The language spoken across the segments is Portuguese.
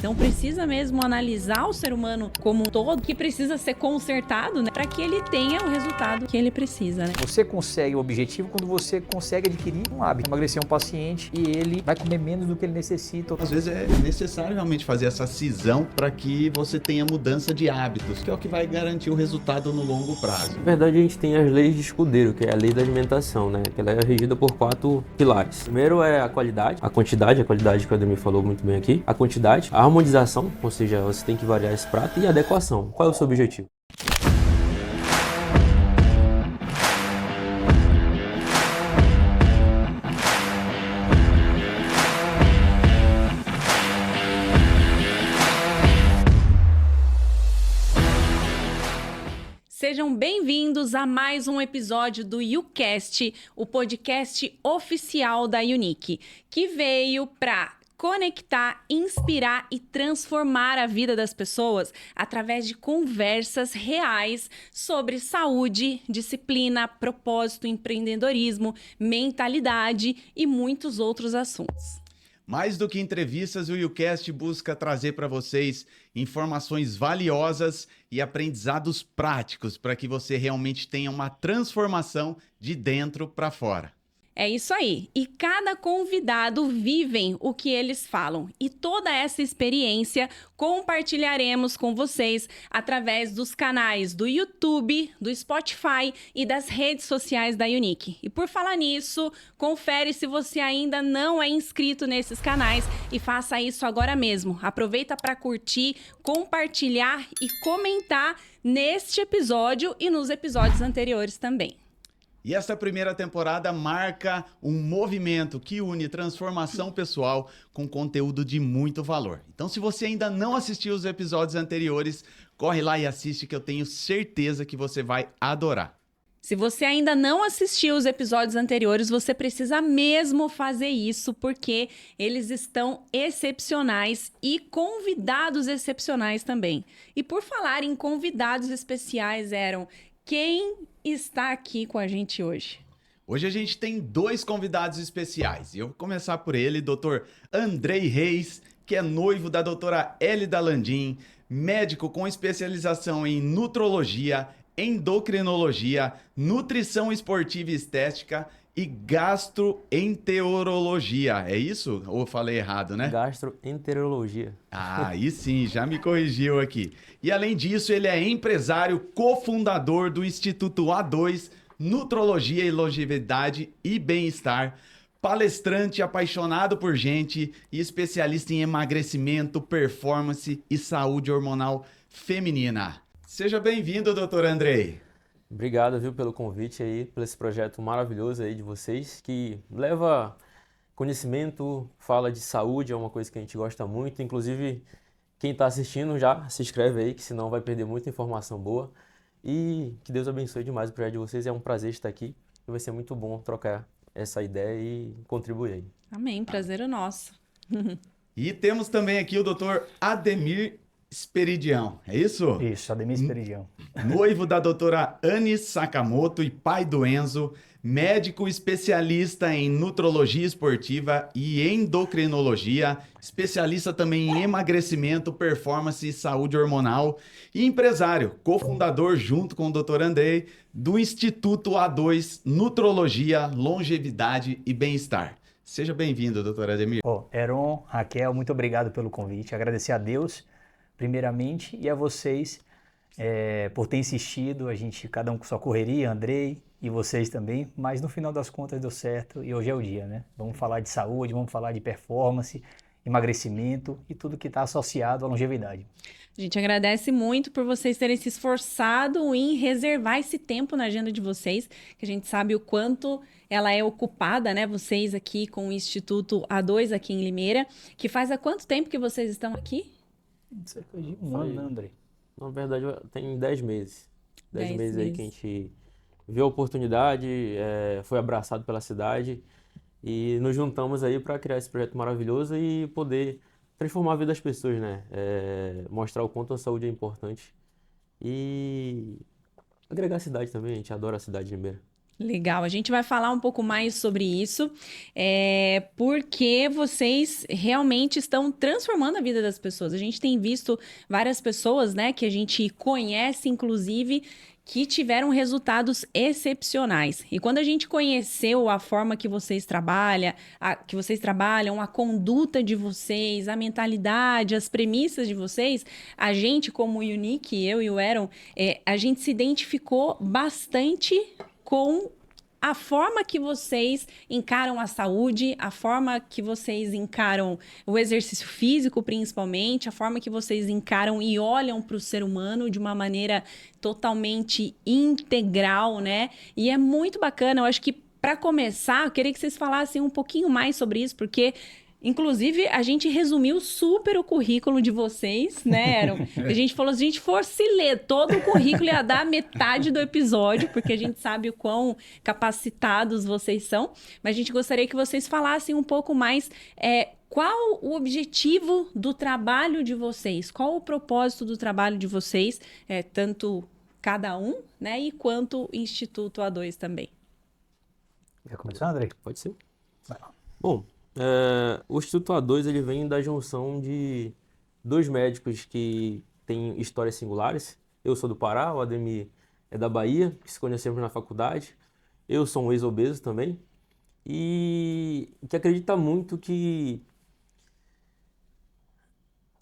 Então precisa mesmo analisar o ser humano como um todo, que precisa ser consertado, né, para que ele tenha o resultado que ele precisa, né? Você consegue o objetivo quando você consegue adquirir um hábito. Emagrecer um paciente e ele vai comer menos do que ele necessita. Às vezes é necessário realmente fazer essa cisão para que você tenha mudança de hábitos, que é o que vai garantir o resultado no longo prazo. Na verdade, a gente tem as leis de escudeiro, que é a lei da alimentação, né? Que ela é regida por 4 pilares. Primeiro é a qualidade, a quantidade que o Ademir falou muito bem aqui. A quantidade, a harmonização, ou seja, você tem que variar esse prato, e a adequação. Qual é o seu objetivo? Sejam bem-vindos a mais um episódio do YouCast, o podcast oficial da Unique, que veio para conectar, inspirar e transformar a vida das pessoas através de conversas reais sobre saúde, disciplina, propósito, empreendedorismo, mentalidade e muitos outros assuntos. Mais do que entrevistas, o YouCast busca trazer para vocês informações valiosas e aprendizados práticos para que você realmente tenha uma transformação de dentro para fora. É isso aí. E cada convidado vivem o que eles falam. E toda essa experiência compartilharemos com vocês através dos canais do YouTube, do Spotify e das redes sociais da Unique. E por falar nisso, confere se você ainda não é inscrito nesses canais e faça isso agora mesmo. Aproveita para curtir, compartilhar e comentar neste episódio e nos episódios anteriores também. E essa primeira temporada marca um movimento que une transformação pessoal com conteúdo de muito valor. Então, se você ainda não assistiu os episódios anteriores, corre lá e assiste que eu tenho certeza que você vai adorar. Se você ainda não assistiu os episódios anteriores, você precisa mesmo fazer isso, porque eles estão excepcionais e convidados excepcionais também. E por falar em convidados especiais, quem está aqui com a gente hoje? Hoje a gente tem 2 convidados especiais. E eu vou começar por ele, Dr. Andrei Reis, que é noivo da doutora Elida Landim, médico com especialização em nutrologia, endocrinologia, nutrição esportiva e estética e gastroenterologia. É isso? Ou eu falei errado, né? Gastroenterologia. Ah, aí sim, já me corrigiu aqui. E além disso, ele é empresário, cofundador do Instituto A2, Nutrologia e Longevidade e Bem-Estar, palestrante apaixonado por gente e especialista em emagrecimento, performance e saúde hormonal feminina. Seja bem-vindo, doutor Andrei. Obrigado, viu, pelo convite aí, por esse projeto maravilhoso aí de vocês, que leva conhecimento, fala de saúde, é uma coisa que a gente gosta muito. Inclusive, quem está assistindo já se inscreve aí, que senão vai perder muita informação boa. E que Deus abençoe demais o projeto de vocês. É um prazer estar aqui e vai ser muito bom trocar essa ideia e contribuir aí. Amém, prazer é nosso. E temos também aqui o doutor Ademir Esperidião, é isso? Isso, Ademir Esperidião. Noivo da doutora Anne Sakamoto e pai do Enzo, médico especialista em nutrologia esportiva e endocrinologia, especialista também em emagrecimento, performance e saúde hormonal e empresário, cofundador junto com o Dr. Andrei do Instituto A2 Nutrologia, Longevidade e Bem-Estar. Seja bem-vindo, doutor Ademir. Heron, Raquel, muito obrigado pelo convite. Agradecer a Deus, primeiramente, e a vocês por ter insistido. A gente, cada um com sua correria, Andrei e vocês também, mas no final das contas deu certo e hoje é o dia, né? Vamos falar de saúde, vamos falar de performance, emagrecimento e tudo que está associado à longevidade. A gente agradece muito por vocês terem se esforçado em reservar esse tempo na agenda de vocês, que a gente sabe o quanto ela é ocupada, né? Vocês aqui com o Instituto A2 aqui em Limeira, que faz há quanto tempo que vocês estão aqui? Cerca de um ano, né, Andrei? Na verdade, tem 10 meses. 10 10 meses aí meses. que a gente viu a oportunidade, foi abraçado pela cidade e nos juntamos aí para criar esse projeto maravilhoso e poder transformar a vida das pessoas, né? Mostrar o quanto a saúde é importante e agregar a cidade também. A gente adora a cidade de Limeira. Legal, a gente vai falar um pouco mais sobre isso, porque vocês realmente estão transformando a vida das pessoas. A gente tem visto várias pessoas, né, que a gente conhece, inclusive, que tiveram resultados excepcionais. E quando a gente conheceu a forma que vocês trabalham, a conduta de vocês, a mentalidade, as premissas de vocês, a gente, como o Unique, eu e o Aaron, a gente se identificou bastante com a forma que vocês encaram a saúde, a forma que vocês encaram o exercício físico, principalmente, a forma que vocês encaram e olham para o ser humano de uma maneira totalmente integral, né? E é muito bacana. Eu acho que, para começar, eu queria que vocês falassem um pouquinho mais sobre isso, porque inclusive, a gente resumiu super o currículo de vocês, né, Aaron? A gente falou, se a gente fosse ler todo o currículo, ia dar metade do episódio, porque a gente sabe o quão capacitados vocês são. Mas a gente gostaria que vocês falassem um pouco mais qual o objetivo do trabalho de vocês, qual o propósito do trabalho de vocês, tanto cada um, né, e quanto o Instituto A2 também. Quer começar, Andrei? Pode ser. Vai lá. Bom, o Instituto A2 ele vem da junção de dois médicos que têm histórias singulares. Eu sou do Pará, o Ademir é da Bahia, que se conhecemos na faculdade. Eu sou um ex-obeso também. E que acredita muito que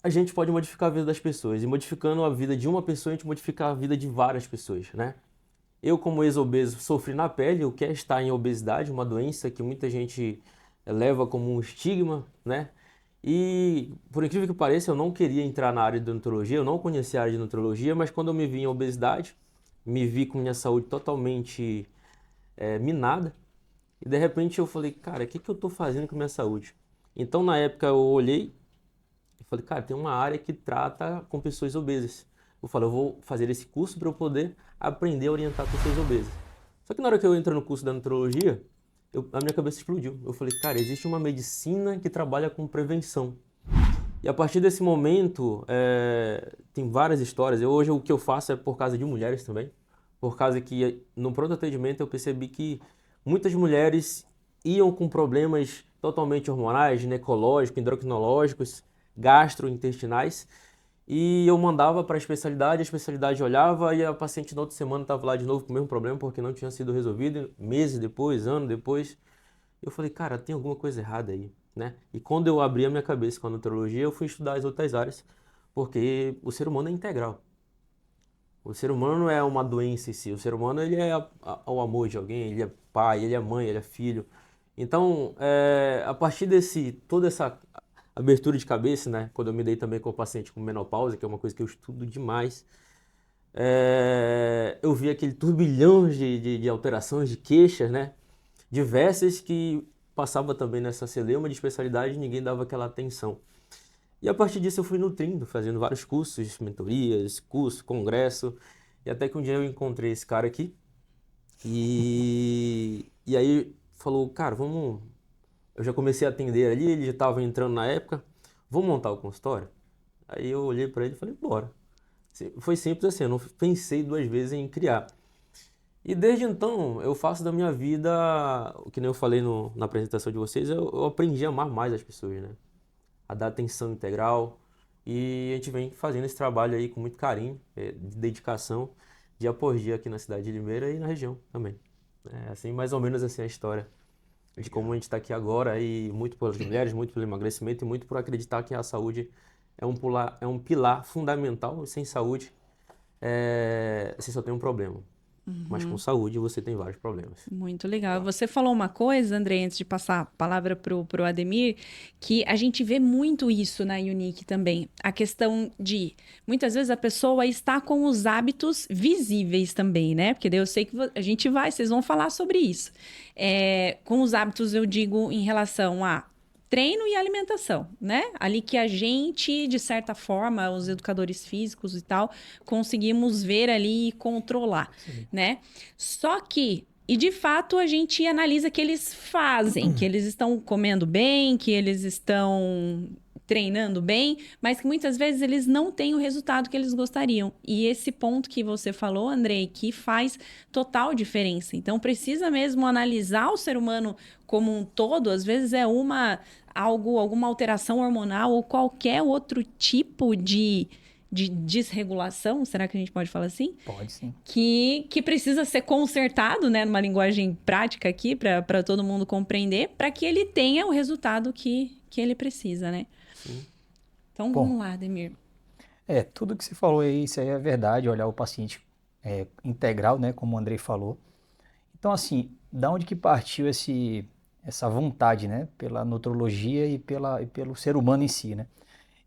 a gente pode modificar a vida das pessoas. E modificando a vida de uma pessoa, a gente modifica a vida de várias pessoas, né? Eu, como ex-obeso, sofri na pele o que é estar em obesidade, uma doença que muita gente leva como um estigma, né? E, por incrível que pareça, eu não queria entrar na área de nutrologia, eu não conhecia a área de nutrologia, mas quando eu me vi em obesidade, me vi com minha saúde totalmente minada, e de repente eu falei, cara, o que eu tô fazendo com a minha saúde? Então, na época, eu olhei e falei, cara, tem uma área que trata com pessoas obesas. Eu falei, eu vou fazer esse curso para eu poder aprender a orientar pessoas obesas. Só que na hora que eu entrei no curso da nutrologia, a minha cabeça explodiu. Eu falei, cara, existe uma medicina que trabalha com prevenção. E a partir desse momento, tem várias histórias. Hoje o que eu faço é por causa de mulheres também. Por causa que no pronto atendimento eu percebi que muitas mulheres iam com problemas totalmente hormonais, ginecológicos, endocrinológicos, gastrointestinais. E eu mandava para a especialidade olhava e a paciente na outra semana estava lá de novo com o mesmo problema porque não tinha sido resolvido, meses depois, ano depois. Eu falei, cara, tem alguma coisa errada aí, né? E quando eu abri a minha cabeça com a nutrologia, eu fui estudar as outras áreas, porque o ser humano é integral. O ser humano não é uma doença em si, o ser humano ele é o amor de alguém, ele é pai, ele é mãe, ele é filho. Então, a partir toda essa abertura de cabeça, né? Quando eu me dei também com o paciente com menopausa, que é uma coisa que eu estudo demais, eu vi aquele turbilhão de alterações, de queixas, né? Diversas que passava também nessa celeuma de especialidade e ninguém dava aquela atenção. E a partir disso eu fui nutrindo, fazendo vários cursos, mentorias, curso, congresso, e até que um dia eu encontrei esse cara aqui, e aí falou, cara, vamos... Eu já comecei a atender ali, ele já estava entrando na época, vamos montar o consultório? Aí eu olhei para ele e falei, bora. Foi simples assim, eu não pensei duas vezes em criar. E desde então, eu faço da minha vida, o que nem eu falei na apresentação de vocês, eu aprendi a amar mais as pessoas, né? A dar atenção integral. E a gente vem fazendo esse trabalho aí com muito carinho, de dedicação, dia após dia aqui na cidade de Limeira e na região também. É assim, mais ou menos assim a história de como a gente está aqui agora, e muito pelas mulheres, muito pelo emagrecimento e muito por acreditar que a saúde é um pilar fundamental. Sem saúde, você só tem um problema. Mas com saúde você tem vários problemas. Muito legal. Você falou uma coisa, André, antes de passar a palavra pro Ademir, que a gente vê muito isso na Unique também. A questão de, muitas vezes a pessoa está com os hábitos visíveis também, né? Porque daí eu sei que vocês vão falar sobre isso. Com os hábitos, eu digo, em relação a treino e alimentação, né? Ali que a gente, de certa forma, os educadores físicos e tal, conseguimos ver ali e controlar, né? Só que, e de fato, a gente analisa que eles fazem, que eles estão comendo bem, que eles estão treinando bem, mas que muitas vezes eles não têm o resultado que eles gostariam. E esse ponto que você falou, Andrei, que faz total diferença. Então, precisa mesmo analisar o ser humano como um todo. Às vezes é alguma alteração hormonal ou qualquer outro tipo de desregulação, será que a gente pode falar assim? Pode sim. Que precisa ser consertado, né, numa linguagem prática aqui, para todo mundo compreender, para que ele tenha o resultado que ele precisa, né? Sim. Então, Bom, vamos lá, Ademir. Tudo que você falou aí, isso aí é verdade, olhar o paciente integral, né, como o Andrei falou. Então, assim, da onde que partiu essa vontade, né, pela nutrologia e pelo ser humano em si, né?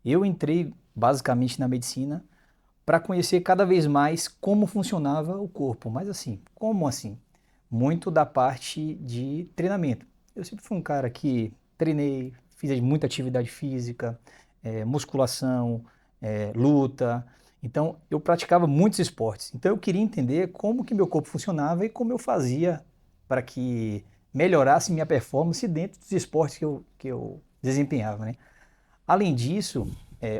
Eu entrei basicamente na medicina para conhecer cada vez mais como funcionava o corpo, mas assim, como assim? Muito da parte de treinamento. Eu sempre fui um cara que treinei, fiz muita atividade física, musculação, luta. Então, eu praticava muitos esportes. Então, eu queria entender como que meu corpo funcionava e como eu fazia para que melhorasse minha performance dentro dos esportes que eu desempenhava, né? Além disso,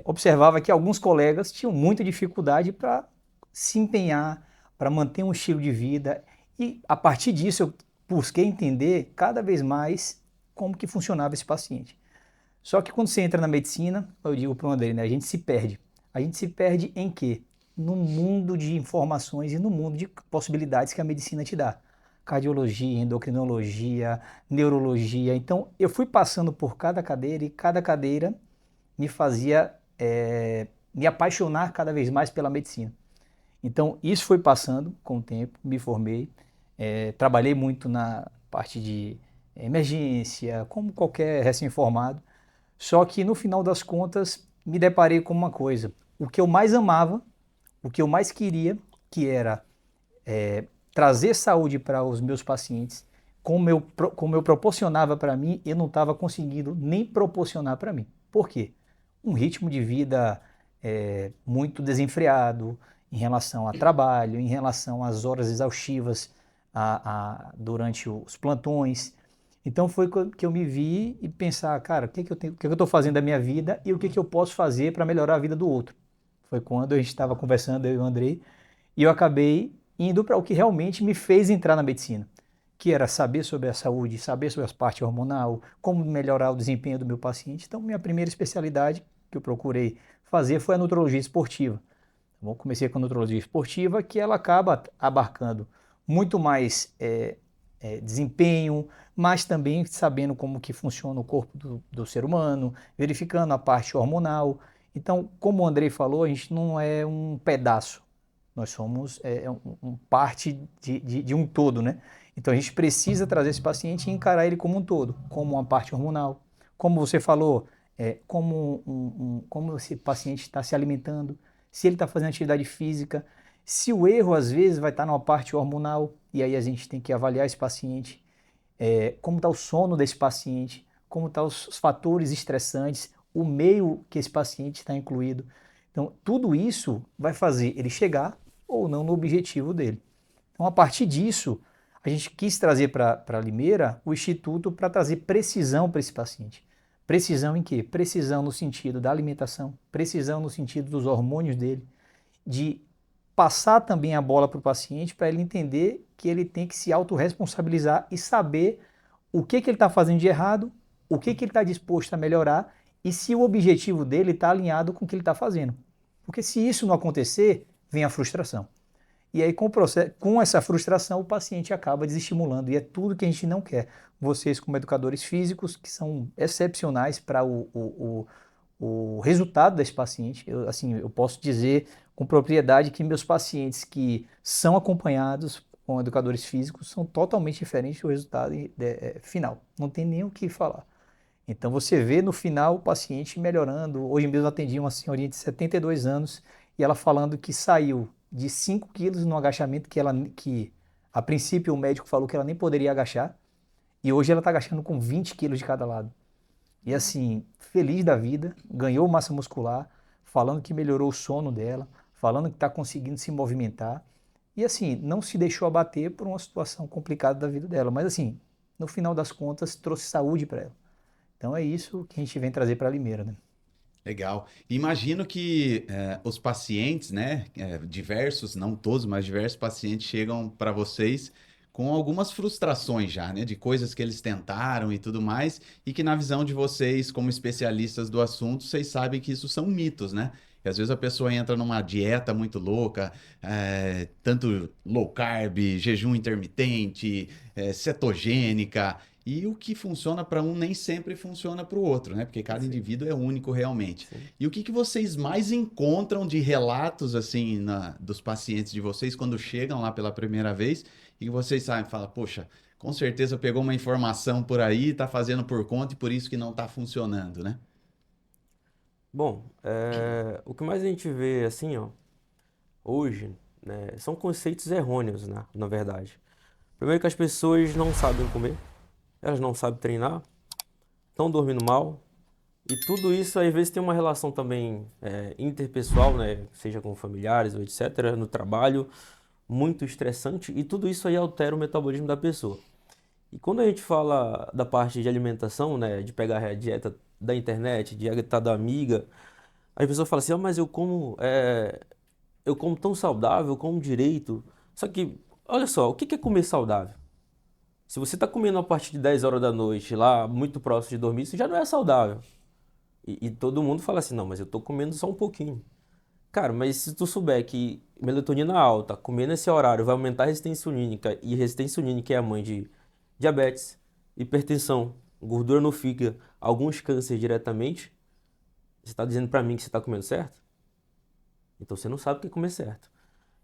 observava que alguns colegas tinham muita dificuldade para se empenhar, para manter um estilo de vida. E a partir disso eu busquei entender cada vez mais como que funcionava esse paciente. Só que quando você entra na medicina, eu digo para o André, né, a gente se perde. A gente se perde em quê? No mundo de informações e no mundo de possibilidades que a medicina te dá. Cardiologia, endocrinologia, neurologia. Então eu fui passando por cada cadeira e cada cadeira me fazia me apaixonar cada vez mais pela medicina. Então, isso foi passando com o tempo, me formei, trabalhei muito na parte de emergência, como qualquer recém-formado, só que no final das contas me deparei com uma coisa, o que eu mais amava, o que eu mais queria, que era trazer saúde para os meus pacientes, como eu proporcionava para mim, eu não estava conseguindo nem proporcionar para mim. Por quê? Um ritmo de vida muito desenfreado em relação a trabalho, em relação às horas exaustivas durante os plantões. Então foi que eu me vi e pensar, cara, o que eu estou fazendo da minha vida e o que eu posso fazer para melhorar a vida do outro. Foi quando a gente estava conversando, eu e o Andrei, e eu acabei indo para o que realmente me fez entrar na medicina, que era saber sobre a saúde, saber sobre a parte hormonal, como melhorar o desempenho do meu paciente. Então, minha primeira especialidade que eu procurei fazer foi a nutrologia esportiva. Então, comecei com a nutrologia esportiva, que ela acaba abarcando muito mais desempenho, mas também sabendo como que funciona o corpo do ser humano, verificando a parte hormonal. Então, como o Andrei falou, a gente não é um pedaço, nós somos parte de um todo, né? Então a gente precisa trazer esse paciente e encarar ele como um todo, como uma parte hormonal. Como você falou, como esse paciente está se alimentando, se ele está fazendo atividade física, se o erro às vezes vai estar numa parte hormonal, e aí a gente tem que avaliar esse paciente, como está o sono desse paciente, como estão os fatores estressantes, o meio que esse paciente está incluído. Então, tudo isso vai fazer ele chegar ou não no objetivo dele. Então, a partir disso, a gente quis trazer para Limeira o Instituto para trazer precisão para esse paciente. Precisão em quê? Precisão no sentido da alimentação, precisão no sentido dos hormônios dele, de passar também a bola para o paciente para ele entender que ele tem que se autorresponsabilizar e saber o que ele está fazendo de errado, o que ele está disposto a melhorar e se o objetivo dele está alinhado com o que ele está fazendo. Porque se isso não acontecer, vem a frustração. E aí, com essa frustração, o paciente acaba desestimulando. E é tudo que a gente não quer. Vocês, como educadores físicos, que são excepcionais para o resultado desse paciente, eu posso dizer com propriedade que meus pacientes que são acompanhados com educadores físicos são totalmente diferentes do resultado final. Não tem nem o que falar. Então você vê no final o paciente melhorando. Hoje mesmo eu atendi uma senhorinha de 72 anos e ela falando que saiu de 5 quilos no agachamento que a princípio o médico falou que ela nem poderia agachar e hoje ela está agachando com 20 quilos de cada lado. E assim, feliz da vida, ganhou massa muscular, falando que melhorou o sono dela, falando que está conseguindo se movimentar e assim, não se deixou abater por uma situação complicada da vida dela, mas assim, no final das contas trouxe saúde para ela. Então é isso que a gente vem trazer para Limeira, né? Legal. Imagino que os pacientes, né, diversos, não todos, mas diversos pacientes chegam para vocês com algumas frustrações já, né, de coisas que eles tentaram e tudo mais, e que na visão de vocês, como especialistas do assunto, vocês sabem que isso são mitos, né? E às vezes a pessoa entra numa dieta muito louca, tanto low carb, jejum intermitente, cetogênica. E o que funciona para um nem sempre funciona para o outro, né? Porque cada Sim, indivíduo é único realmente. sim. E o que vocês mais encontram de relatos assim dos pacientes de vocês quando chegam lá pela primeira vez e que vocês sabem, fala, poxa, com certeza pegou uma informação por aí, está fazendo por conta e por isso que não está funcionando, né? Bom, o que mais a gente vê assim, ó, hoje, né, são conceitos errôneos, né, na verdade. Primeiro que as pessoas não sabem comer, elas não sabem treinar, estão dormindo mal, e tudo isso às vezes tem uma relação também interpessoal, né, seja com familiares ou etc., no trabalho, muito estressante, e tudo isso aí altera o metabolismo da pessoa. E quando a gente fala da parte de alimentação, né, de pegar a dieta da internet, dieta da amiga, a pessoa fala assim, mas eu como tão saudável, eu como direito. Só que, olha só, o que é comer saudável? Se você está comendo a partir de 10 horas da noite, lá muito próximo de dormir, isso já não é saudável. E todo mundo fala assim, não, mas eu estou comendo só um pouquinho. Cara, mas se tu souber que melatonina alta, comendo esse horário, vai aumentar a resistência insulínica, e resistência insulínica é a mãe de diabetes, hipertensão, gordura no fígado, alguns cânceres diretamente, você está dizendo para mim que você está comendo certo? Então você não sabe o que é comer certo.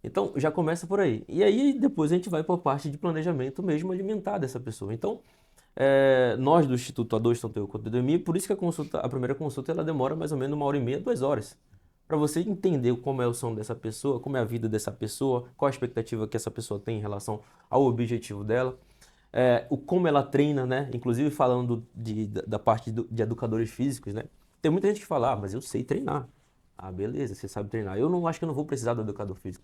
Então já começa por aí. E aí depois a gente vai para a parte de planejamento mesmo alimentar dessa pessoa. Então, nós do Instituto A2, tanto eu quanto a Edemir, por isso que a primeira consulta ela demora mais ou menos 1h30, 2 horas. Para você entender como é o som dessa pessoa, como é a vida dessa pessoa, qual a expectativa que essa pessoa tem em relação ao objetivo dela. Como ela treina, né? Inclusive falando da parte de educadores físicos, né? Tem muita gente que fala, mas eu sei treinar. Ah, beleza, você sabe treinar. Eu não acho que eu não vou precisar do educador físico.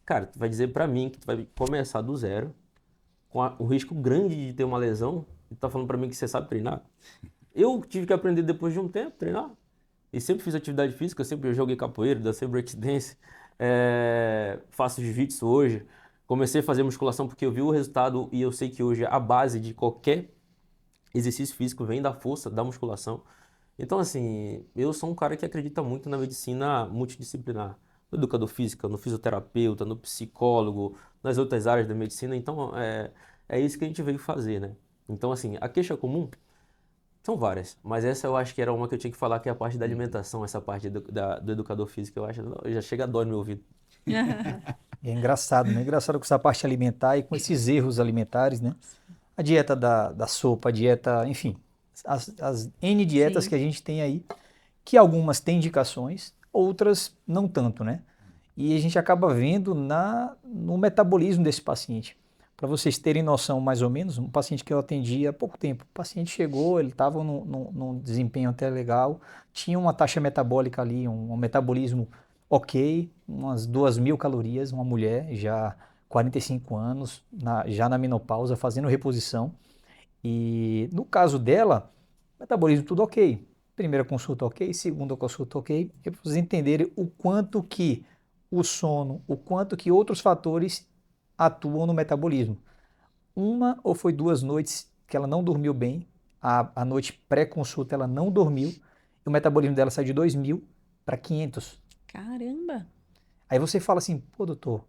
Cara, tu vai dizer pra mim que tu vai começar do zero, com o risco grande de ter uma lesão, e tu tá falando pra mim que você sabe treinar? Eu tive que aprender depois de um tempo treinar. E sempre fiz atividade física, sempre joguei capoeira, dancei breakdance, faço jiu-jitsu hoje. Comecei a fazer musculação porque eu vi o resultado e eu sei que hoje a base de qualquer exercício físico vem da força, da musculação. Então, assim, eu sou um cara que acredita muito na medicina multidisciplinar. No educador físico, no fisioterapeuta, no psicólogo, nas outras áreas da medicina. Então, é isso que a gente veio fazer, né? Então, assim, a queixa comum são várias, mas essa eu acho que era uma que eu tinha que falar, que é a parte da alimentação, essa parte do educador físico, eu acho, já chega a dói no meu ouvido. É engraçado, né? Engraçado com essa parte alimentar e com esses erros alimentares, né? A dieta da sopa, a dieta, enfim, as N dietas Sim. que a gente tem aí, que algumas têm indicações, outras não tanto, né? E a gente acaba vendo no metabolismo desse paciente. Para vocês terem noção, mais ou menos, um paciente que eu atendi há pouco tempo, o paciente chegou, ele estava num desempenho até legal, tinha uma taxa metabólica ali, um metabolismo ok, umas 2.000 calorias, uma mulher já 45 anos, já na menopausa, fazendo reposição. E no caso dela, metabolismo tudo ok. Primeira consulta ok, segunda consulta ok. E para vocês entenderem o quanto que o sono, o quanto que outros fatores atuam no metabolismo. Uma ou foi 2 noites que ela não dormiu bem, a noite pré-consulta ela não dormiu, e o metabolismo dela saiu de 2.000 para 500. Caramba! Aí você fala assim, pô doutor,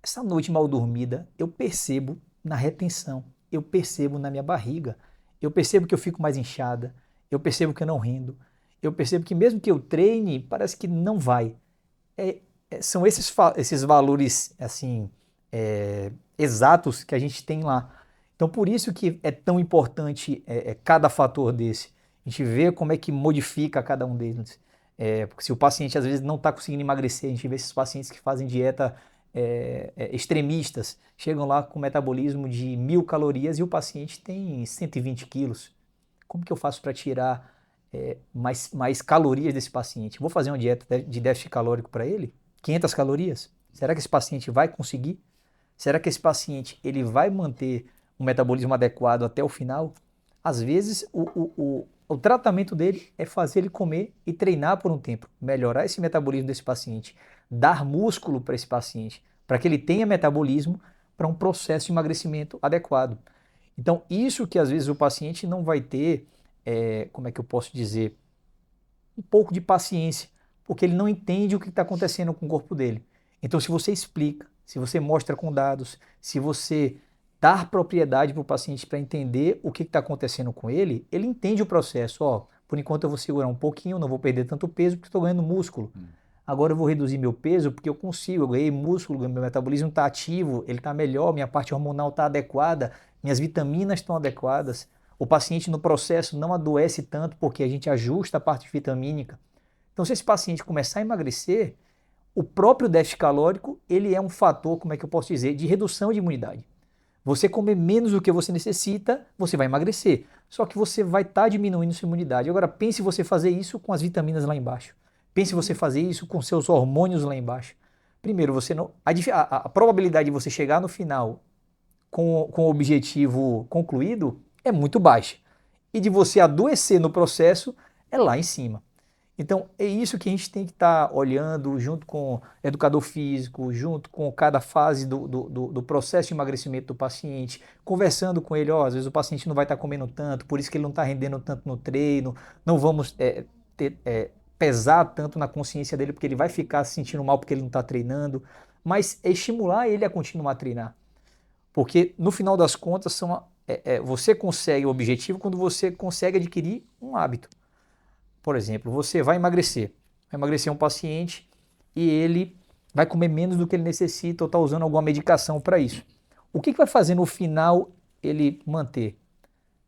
essa noite mal dormida eu percebo na retenção, eu percebo na minha barriga, eu percebo que eu fico mais inchada, eu percebo que eu não rendo, eu percebo que mesmo que eu treine, parece que não vai. São esses valores assim exatos que a gente tem lá. Então por isso que é tão importante cada fator desse. A gente vê como é que modifica cada um deles. Porque se o paciente às vezes não está conseguindo emagrecer, a gente vê esses pacientes que fazem dieta extremistas, chegam lá com metabolismo de 1.000 calorias e o paciente tem 120 quilos. Como que eu faço para tirar mais calorias desse paciente? Vou fazer uma dieta de déficit calórico para ele? 500 calorias? Será que esse paciente vai conseguir? Será que esse paciente ele vai manter um metabolismo adequado até o final? Às vezes o tratamento dele é fazer ele comer e treinar por um tempo, melhorar esse metabolismo desse paciente, dar músculo para esse paciente, para que ele tenha metabolismo para um processo de emagrecimento adequado. Então, isso que às vezes o paciente não vai ter, como é que eu posso dizer, um pouco de paciência, porque ele não entende o que está acontecendo com o corpo dele. Então, se você explica, se você mostra com dados, se você dar propriedade para o paciente para entender o que está acontecendo com ele, ele entende o processo. Ó, por enquanto eu vou segurar um pouquinho, não vou perder tanto peso porque estou ganhando músculo. Agora eu vou reduzir meu peso porque eu consigo, eu ganhei músculo, meu metabolismo está ativo, ele está melhor, minha parte hormonal está adequada, minhas vitaminas estão adequadas. O paciente no processo não adoece tanto porque a gente ajusta a parte vitamínica. Então, se esse paciente começar a emagrecer, o próprio déficit calórico, ele é um fator, como é que eu posso dizer, de redução de imunidade. Você comer menos do que você necessita, você vai emagrecer. Só que você vai estar diminuindo sua imunidade. Agora, pense você fazer isso com as vitaminas lá embaixo. Pense você fazer isso com seus hormônios lá embaixo. Primeiro, você não, a probabilidade de você chegar no final com o objetivo concluído é muito baixa. E de você adoecer no processo é lá em cima. Então, é isso que a gente tem que estar olhando junto com o educador físico, junto com cada fase do processo de emagrecimento do paciente, conversando com ele, ó, às vezes o paciente não vai estar comendo tanto, por isso que ele não está rendendo tanto no treino, não vamos pesar tanto na consciência dele, porque ele vai ficar se sentindo mal porque ele não está treinando, mas é estimular ele a continuar a treinar. Porque, no final das contas, você consegue o objetivo quando você consegue adquirir um hábito. Por exemplo, você vai emagrecer um paciente e ele vai comer menos do que ele necessita ou está usando alguma medicação para isso. O que vai fazer no final ele manter?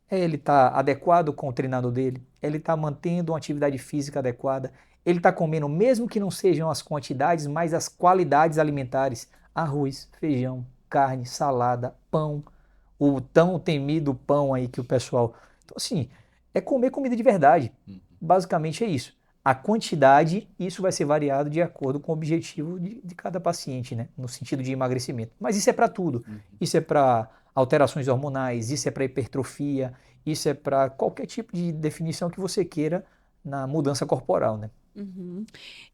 Ele está adequado com o treinador dele, ele está mantendo uma atividade física adequada, ele está comendo, mesmo que não sejam as quantidades, mas as qualidades alimentares, arroz, feijão, carne, salada, pão, o tão temido pão aí que o pessoal... Então, assim, é comer comida de verdade. Basicamente é isso. A quantidade, isso vai ser variado de acordo com o objetivo de cada paciente, né? No sentido de emagrecimento. Mas isso é para tudo. Isso é para alterações hormonais, isso é para hipertrofia, isso é para qualquer tipo de definição que você queira na mudança corporal, né? Uhum.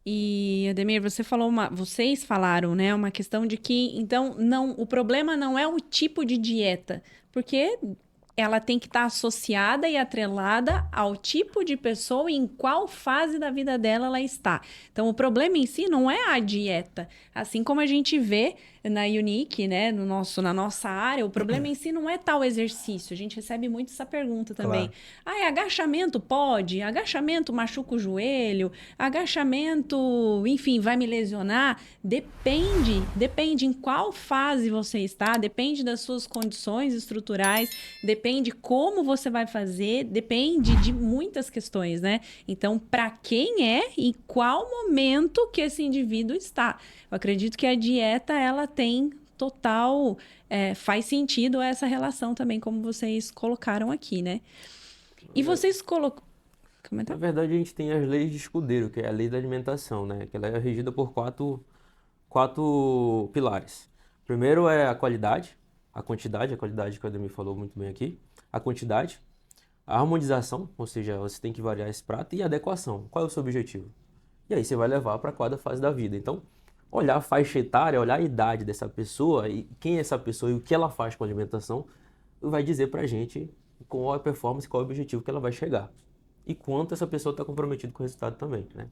E, Ademir, vocês falaram, né, uma questão de que, então, o problema não é o tipo de dieta, porque ela tem que estar associada e atrelada ao tipo de pessoa e em qual fase da vida dela ela está. Então, o problema em si não é a dieta. Assim como a gente vê na Unique, né, na nossa área, o problema em si não é tal exercício. A gente recebe muito essa pergunta também. Claro. Agachamento pode? Agachamento machuca o joelho? Agachamento, enfim, vai me lesionar? Depende em qual fase você está, depende das suas condições estruturais, depende como você vai fazer, depende de muitas questões, né? Então, para quem é e qual momento que esse indivíduo está. Eu acredito que a dieta, ela tem total... faz sentido essa relação também, como vocês colocaram aqui, né? E vocês colocam... Na verdade, a gente tem as leis de escudeiro, que é a lei da alimentação, né? Que ela é regida por quatro pilares. Primeiro é a qualidade, a quantidade que o Ademir falou muito bem aqui. A quantidade, a harmonização, ou seja, você tem que variar esse prato, e a adequação. Qual é o seu objetivo? E aí você vai levar para cada fase da vida. Então, olhar a faixa etária, olhar a idade dessa pessoa e quem é essa pessoa e o que ela faz com a alimentação, vai dizer pra gente qual é a performance, qual é o objetivo que ela vai chegar. E quanto essa pessoa está comprometida com o resultado também, né?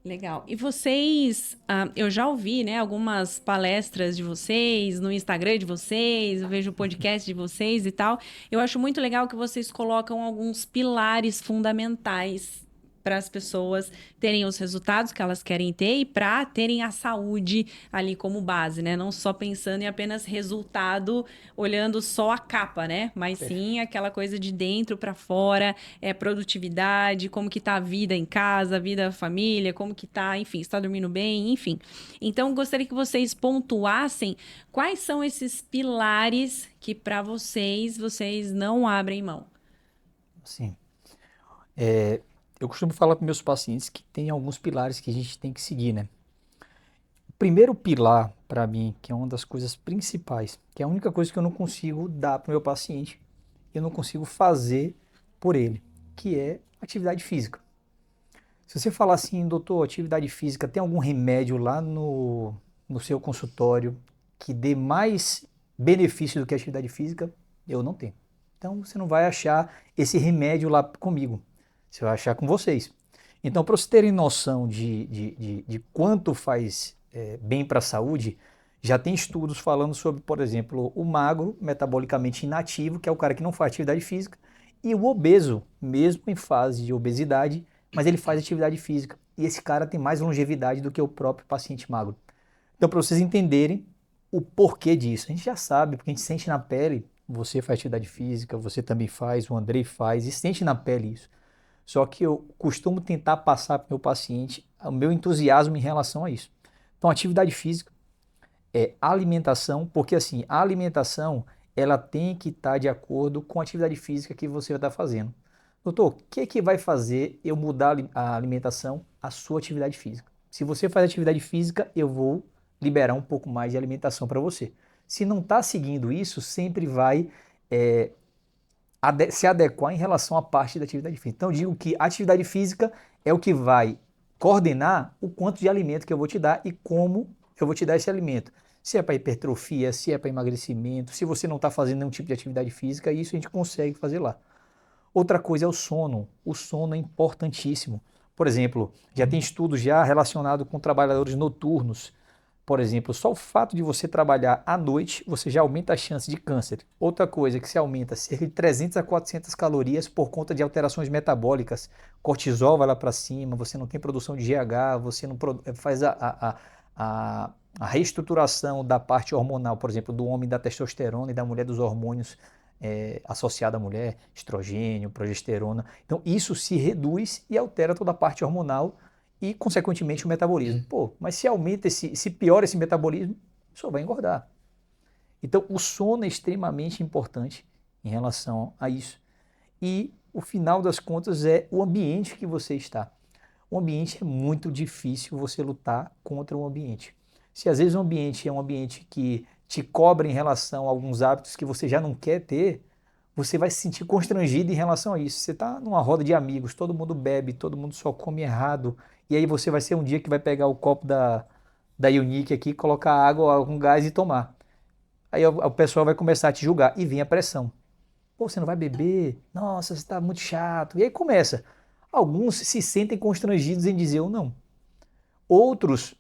Legal. E vocês, eu já ouvi, né, algumas palestras de vocês, no Instagram de vocês, eu vejo o podcast de vocês e tal. Eu acho muito legal que vocês colocam alguns pilares fundamentais para as pessoas terem os resultados que elas querem ter e para terem a saúde ali como base, né? Não só pensando em apenas resultado, olhando só a capa, né? Mas sim aquela coisa de dentro para fora, produtividade, como que tá a vida em casa, a vida da família, como que tá, enfim, está dormindo bem, enfim. Então, gostaria que vocês pontuassem quais são esses pilares que para vocês não abrem mão. Sim. Eu costumo falar para meus pacientes que tem alguns pilares que a gente tem que seguir, né? O primeiro pilar, para mim, que é uma das coisas principais, que é a única coisa que eu não consigo dar para o meu paciente, eu não consigo fazer por ele, que é atividade física. Se você falar assim, doutor, atividade física, tem algum remédio lá no seu consultório que dê mais benefício do que a atividade física? Eu não tenho. Então você não vai achar esse remédio lá comigo, você vai achar com vocês. Então, para vocês terem noção de quanto faz bem para a saúde, já tem estudos falando sobre, por exemplo, o magro, metabolicamente inativo, que é o cara que não faz atividade física, e o obeso, mesmo em fase de obesidade, mas ele faz atividade física. E esse cara tem mais longevidade do que o próprio paciente magro. Então, para vocês entenderem o porquê disso, a gente já sabe, porque a gente sente na pele, você faz atividade física, você também faz, o Andrei faz, e sente na pele isso. Só que eu costumo tentar passar para o meu paciente o meu entusiasmo em relação a isso. Então, atividade física, alimentação, porque assim, a alimentação ela tem que estar de acordo com a atividade física que você vai estar fazendo. Doutor, o que vai fazer eu mudar a alimentação? A sua atividade física. Se você faz atividade física, eu vou liberar um pouco mais de alimentação para você. Se não está seguindo isso, sempre vai se adequar em relação à parte da atividade física. Então eu digo que a atividade física é o que vai coordenar o quanto de alimento que eu vou te dar e como eu vou te dar esse alimento. Se é para hipertrofia, se é para emagrecimento, se você não está fazendo nenhum tipo de atividade física, isso a gente consegue fazer lá. Outra coisa é o sono. O sono é importantíssimo. Por exemplo, já tem estudos já relacionados com trabalhadores noturnos. Por exemplo, só o fato de você trabalhar à noite, você já aumenta a chance de câncer. Outra coisa que se aumenta cerca de 300 a 400 calorias por conta de alterações metabólicas. Cortisol vai lá para cima, você não tem produção de GH, você não faz a reestruturação da parte hormonal, por exemplo, do homem da testosterona e da mulher dos hormônios associado à mulher, estrogênio, progesterona. Então isso se reduz e altera toda a parte hormonal e, consequentemente, o metabolismo. Pô, mas se aumenta, se piora esse metabolismo, só vai engordar. Então o sono é extremamente importante em relação a isso. E o final das contas é o ambiente que você está. O ambiente é muito difícil você lutar contra o ambiente. Se às vezes o ambiente é um ambiente que te cobra em relação a alguns hábitos que você já não quer ter, você vai se sentir constrangido em relação a isso. Você está numa roda de amigos, todo mundo bebe, todo mundo só come errado, e aí você vai ser um dia que vai pegar o copo da Unique aqui, colocar água, algum gás e tomar. Aí o pessoal vai começar a te julgar, e vem a pressão. Pô, você não vai beber? Nossa, você está muito chato. E aí começa. Alguns se sentem constrangidos em dizer ou não. Outros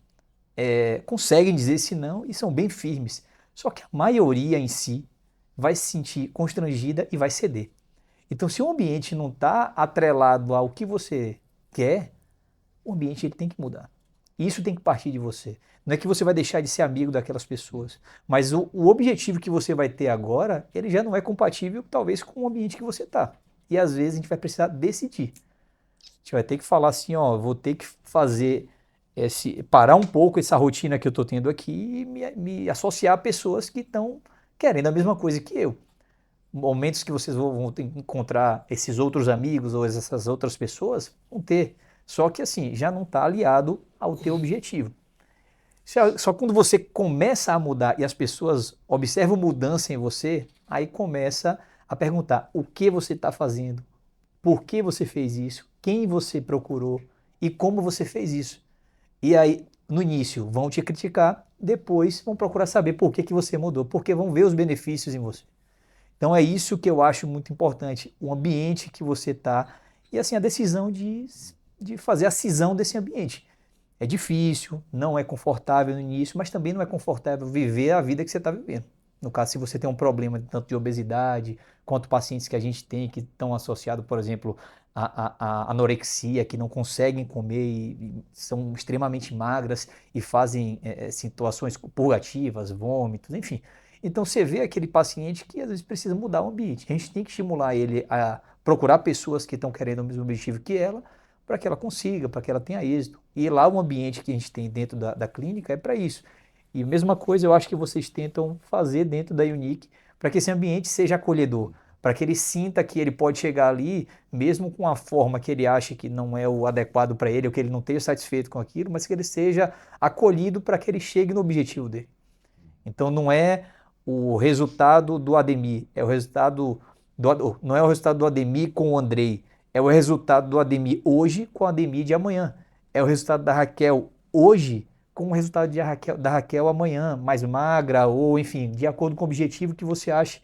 conseguem dizer esse não e são bem firmes. Só que a maioria em si vai se sentir constrangida e vai ceder. Então, se o ambiente não está atrelado ao que você quer, o ambiente ele tem que mudar. Isso tem que partir de você. Não é que você vai deixar de ser amigo daquelas pessoas, mas o objetivo que você vai ter agora, ele já não é compatível, talvez, com o ambiente que você está. E às vezes a gente vai precisar decidir. A gente vai ter que falar assim, ó, vou ter que fazer parar um pouco essa rotina que eu estou tendo aqui e me associar a pessoas que estão querendo a mesma coisa que eu. Momentos que vocês vão ter que encontrar esses outros amigos ou essas outras pessoas, vão ter. Só que assim, já não está aliado ao teu objetivo. Só quando você começa a mudar e as pessoas observam mudança em você, aí começa a perguntar o que você está fazendo, por que você fez isso, quem você procurou e como você fez isso. E aí, no início, vão te criticar, depois vão procurar saber por que você mudou, porque vão ver os benefícios em você. Então é isso que eu acho muito importante, o ambiente que você está e assim a decisão de fazer a cisão desse ambiente. É difícil, não é confortável no início, mas também não é confortável viver a vida que você está vivendo. No caso, se você tem um problema tanto de obesidade, quanto pacientes que a gente tem que estão associados, por exemplo, a anorexia, que não conseguem comer e são extremamente magras e fazem situações purgativas, vômitos, enfim. Então você vê aquele paciente que às vezes precisa mudar o ambiente. A gente tem que estimular ele a procurar pessoas que estão querendo o mesmo objetivo que ela, para que ela consiga, para que ela tenha êxito. E lá o ambiente que a gente tem dentro da clínica é para isso. E a mesma coisa eu acho que vocês tentam fazer dentro da Unique, para que esse ambiente seja acolhedor, para que ele sinta que ele pode chegar ali, mesmo com a forma que ele acha que não é o adequado para ele, ou que ele não esteja satisfeito com aquilo, mas que ele seja acolhido para que ele chegue no objetivo dele. Então não é o resultado do Ademir, é o resultado não é o resultado do Ademir com o Andrei, é o resultado do Ademir hoje com o Ademir de amanhã. É o resultado da Raquel hoje com o resultado da Raquel amanhã, mais magra, ou enfim, de acordo com o objetivo que você acha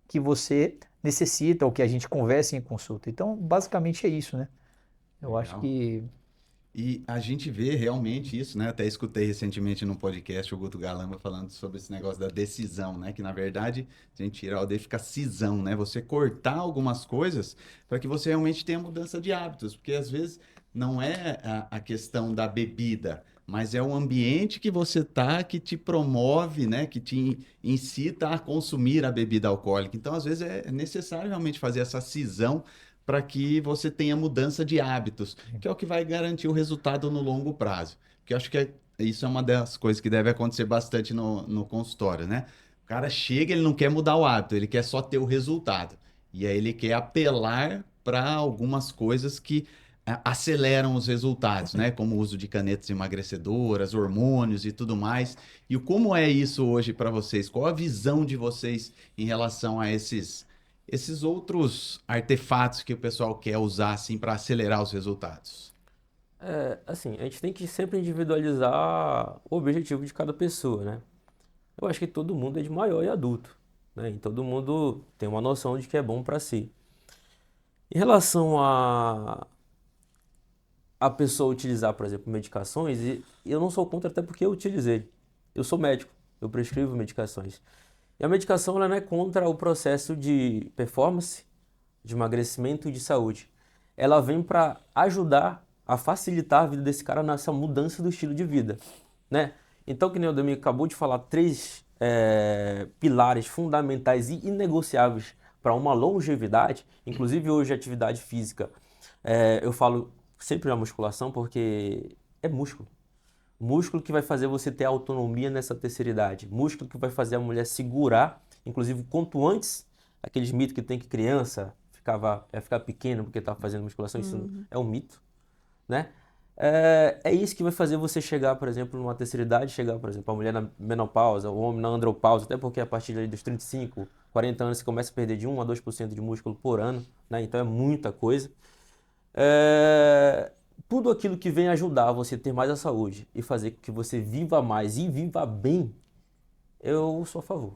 que você necessita, ou que a gente conversa em consulta. Então, basicamente é isso, né? Eu Legal. acho que... E a gente vê realmente isso, né? Até escutei recentemente num podcast o Guto Galamba falando sobre esse negócio da decisão, né? Que na verdade, se a gente tirar o D, fica cisão, né? Você cortar algumas coisas para que você realmente tenha mudança de hábitos. Porque às vezes não é a questão da bebida, mas é o ambiente que você tá que te promove, né? Que te incita a consumir a bebida alcoólica. Então, às vezes, é necessário realmente fazer essa cisão para que você tenha mudança de hábitos, que é o que vai garantir o resultado no longo prazo. Porque eu acho que isso é uma das coisas que deve acontecer bastante no consultório, né? O cara chega, ele não quer mudar o hábito, ele quer só ter o resultado. E aí ele quer apelar para algumas coisas que aceleram os resultados, né? Como o uso de canetas emagrecedoras, hormônios e tudo mais. E como é isso hoje para vocês? Qual a visão de vocês em relação a esses outros artefatos que o pessoal quer usar assim para acelerar os resultados? Assim, a gente tem que sempre individualizar o objetivo de cada pessoa, né? Eu acho que todo mundo é de maior e adulto, né? E todo mundo tem uma noção de que é bom para si. Em relação a pessoa utilizar, por exemplo, medicações, e eu não sou contra até porque eu utilizei. Eu sou médico, eu prescrevo medicações. E a medicação ela não é contra o processo de performance, de emagrecimento e de saúde. Ela vem para ajudar a facilitar a vida desse cara nessa mudança do estilo de vida, né? Então, que nem o Ademir acabou de falar, 3 pilares fundamentais e inegociáveis para uma longevidade, inclusive hoje a atividade física, eu falo sempre na musculação porque é músculo. Músculo que vai fazer você ter autonomia nessa terceira idade. Músculo que vai fazer a mulher segurar, inclusive quanto antes, aqueles mitos que tem que criança ia ficar pequena porque estava fazendo musculação, isso é um mito, né? É isso que vai fazer você chegar, por exemplo, numa terceira idade, chegar, por exemplo, a mulher na menopausa, o homem na andropausa, até porque a partir dos 35, 40 anos você começa a perder de 1 a 2% de músculo por ano, né? Então é muita coisa. Tudo aquilo que vem ajudar você a ter mais a saúde e fazer com que você viva mais e viva bem, eu sou a favor.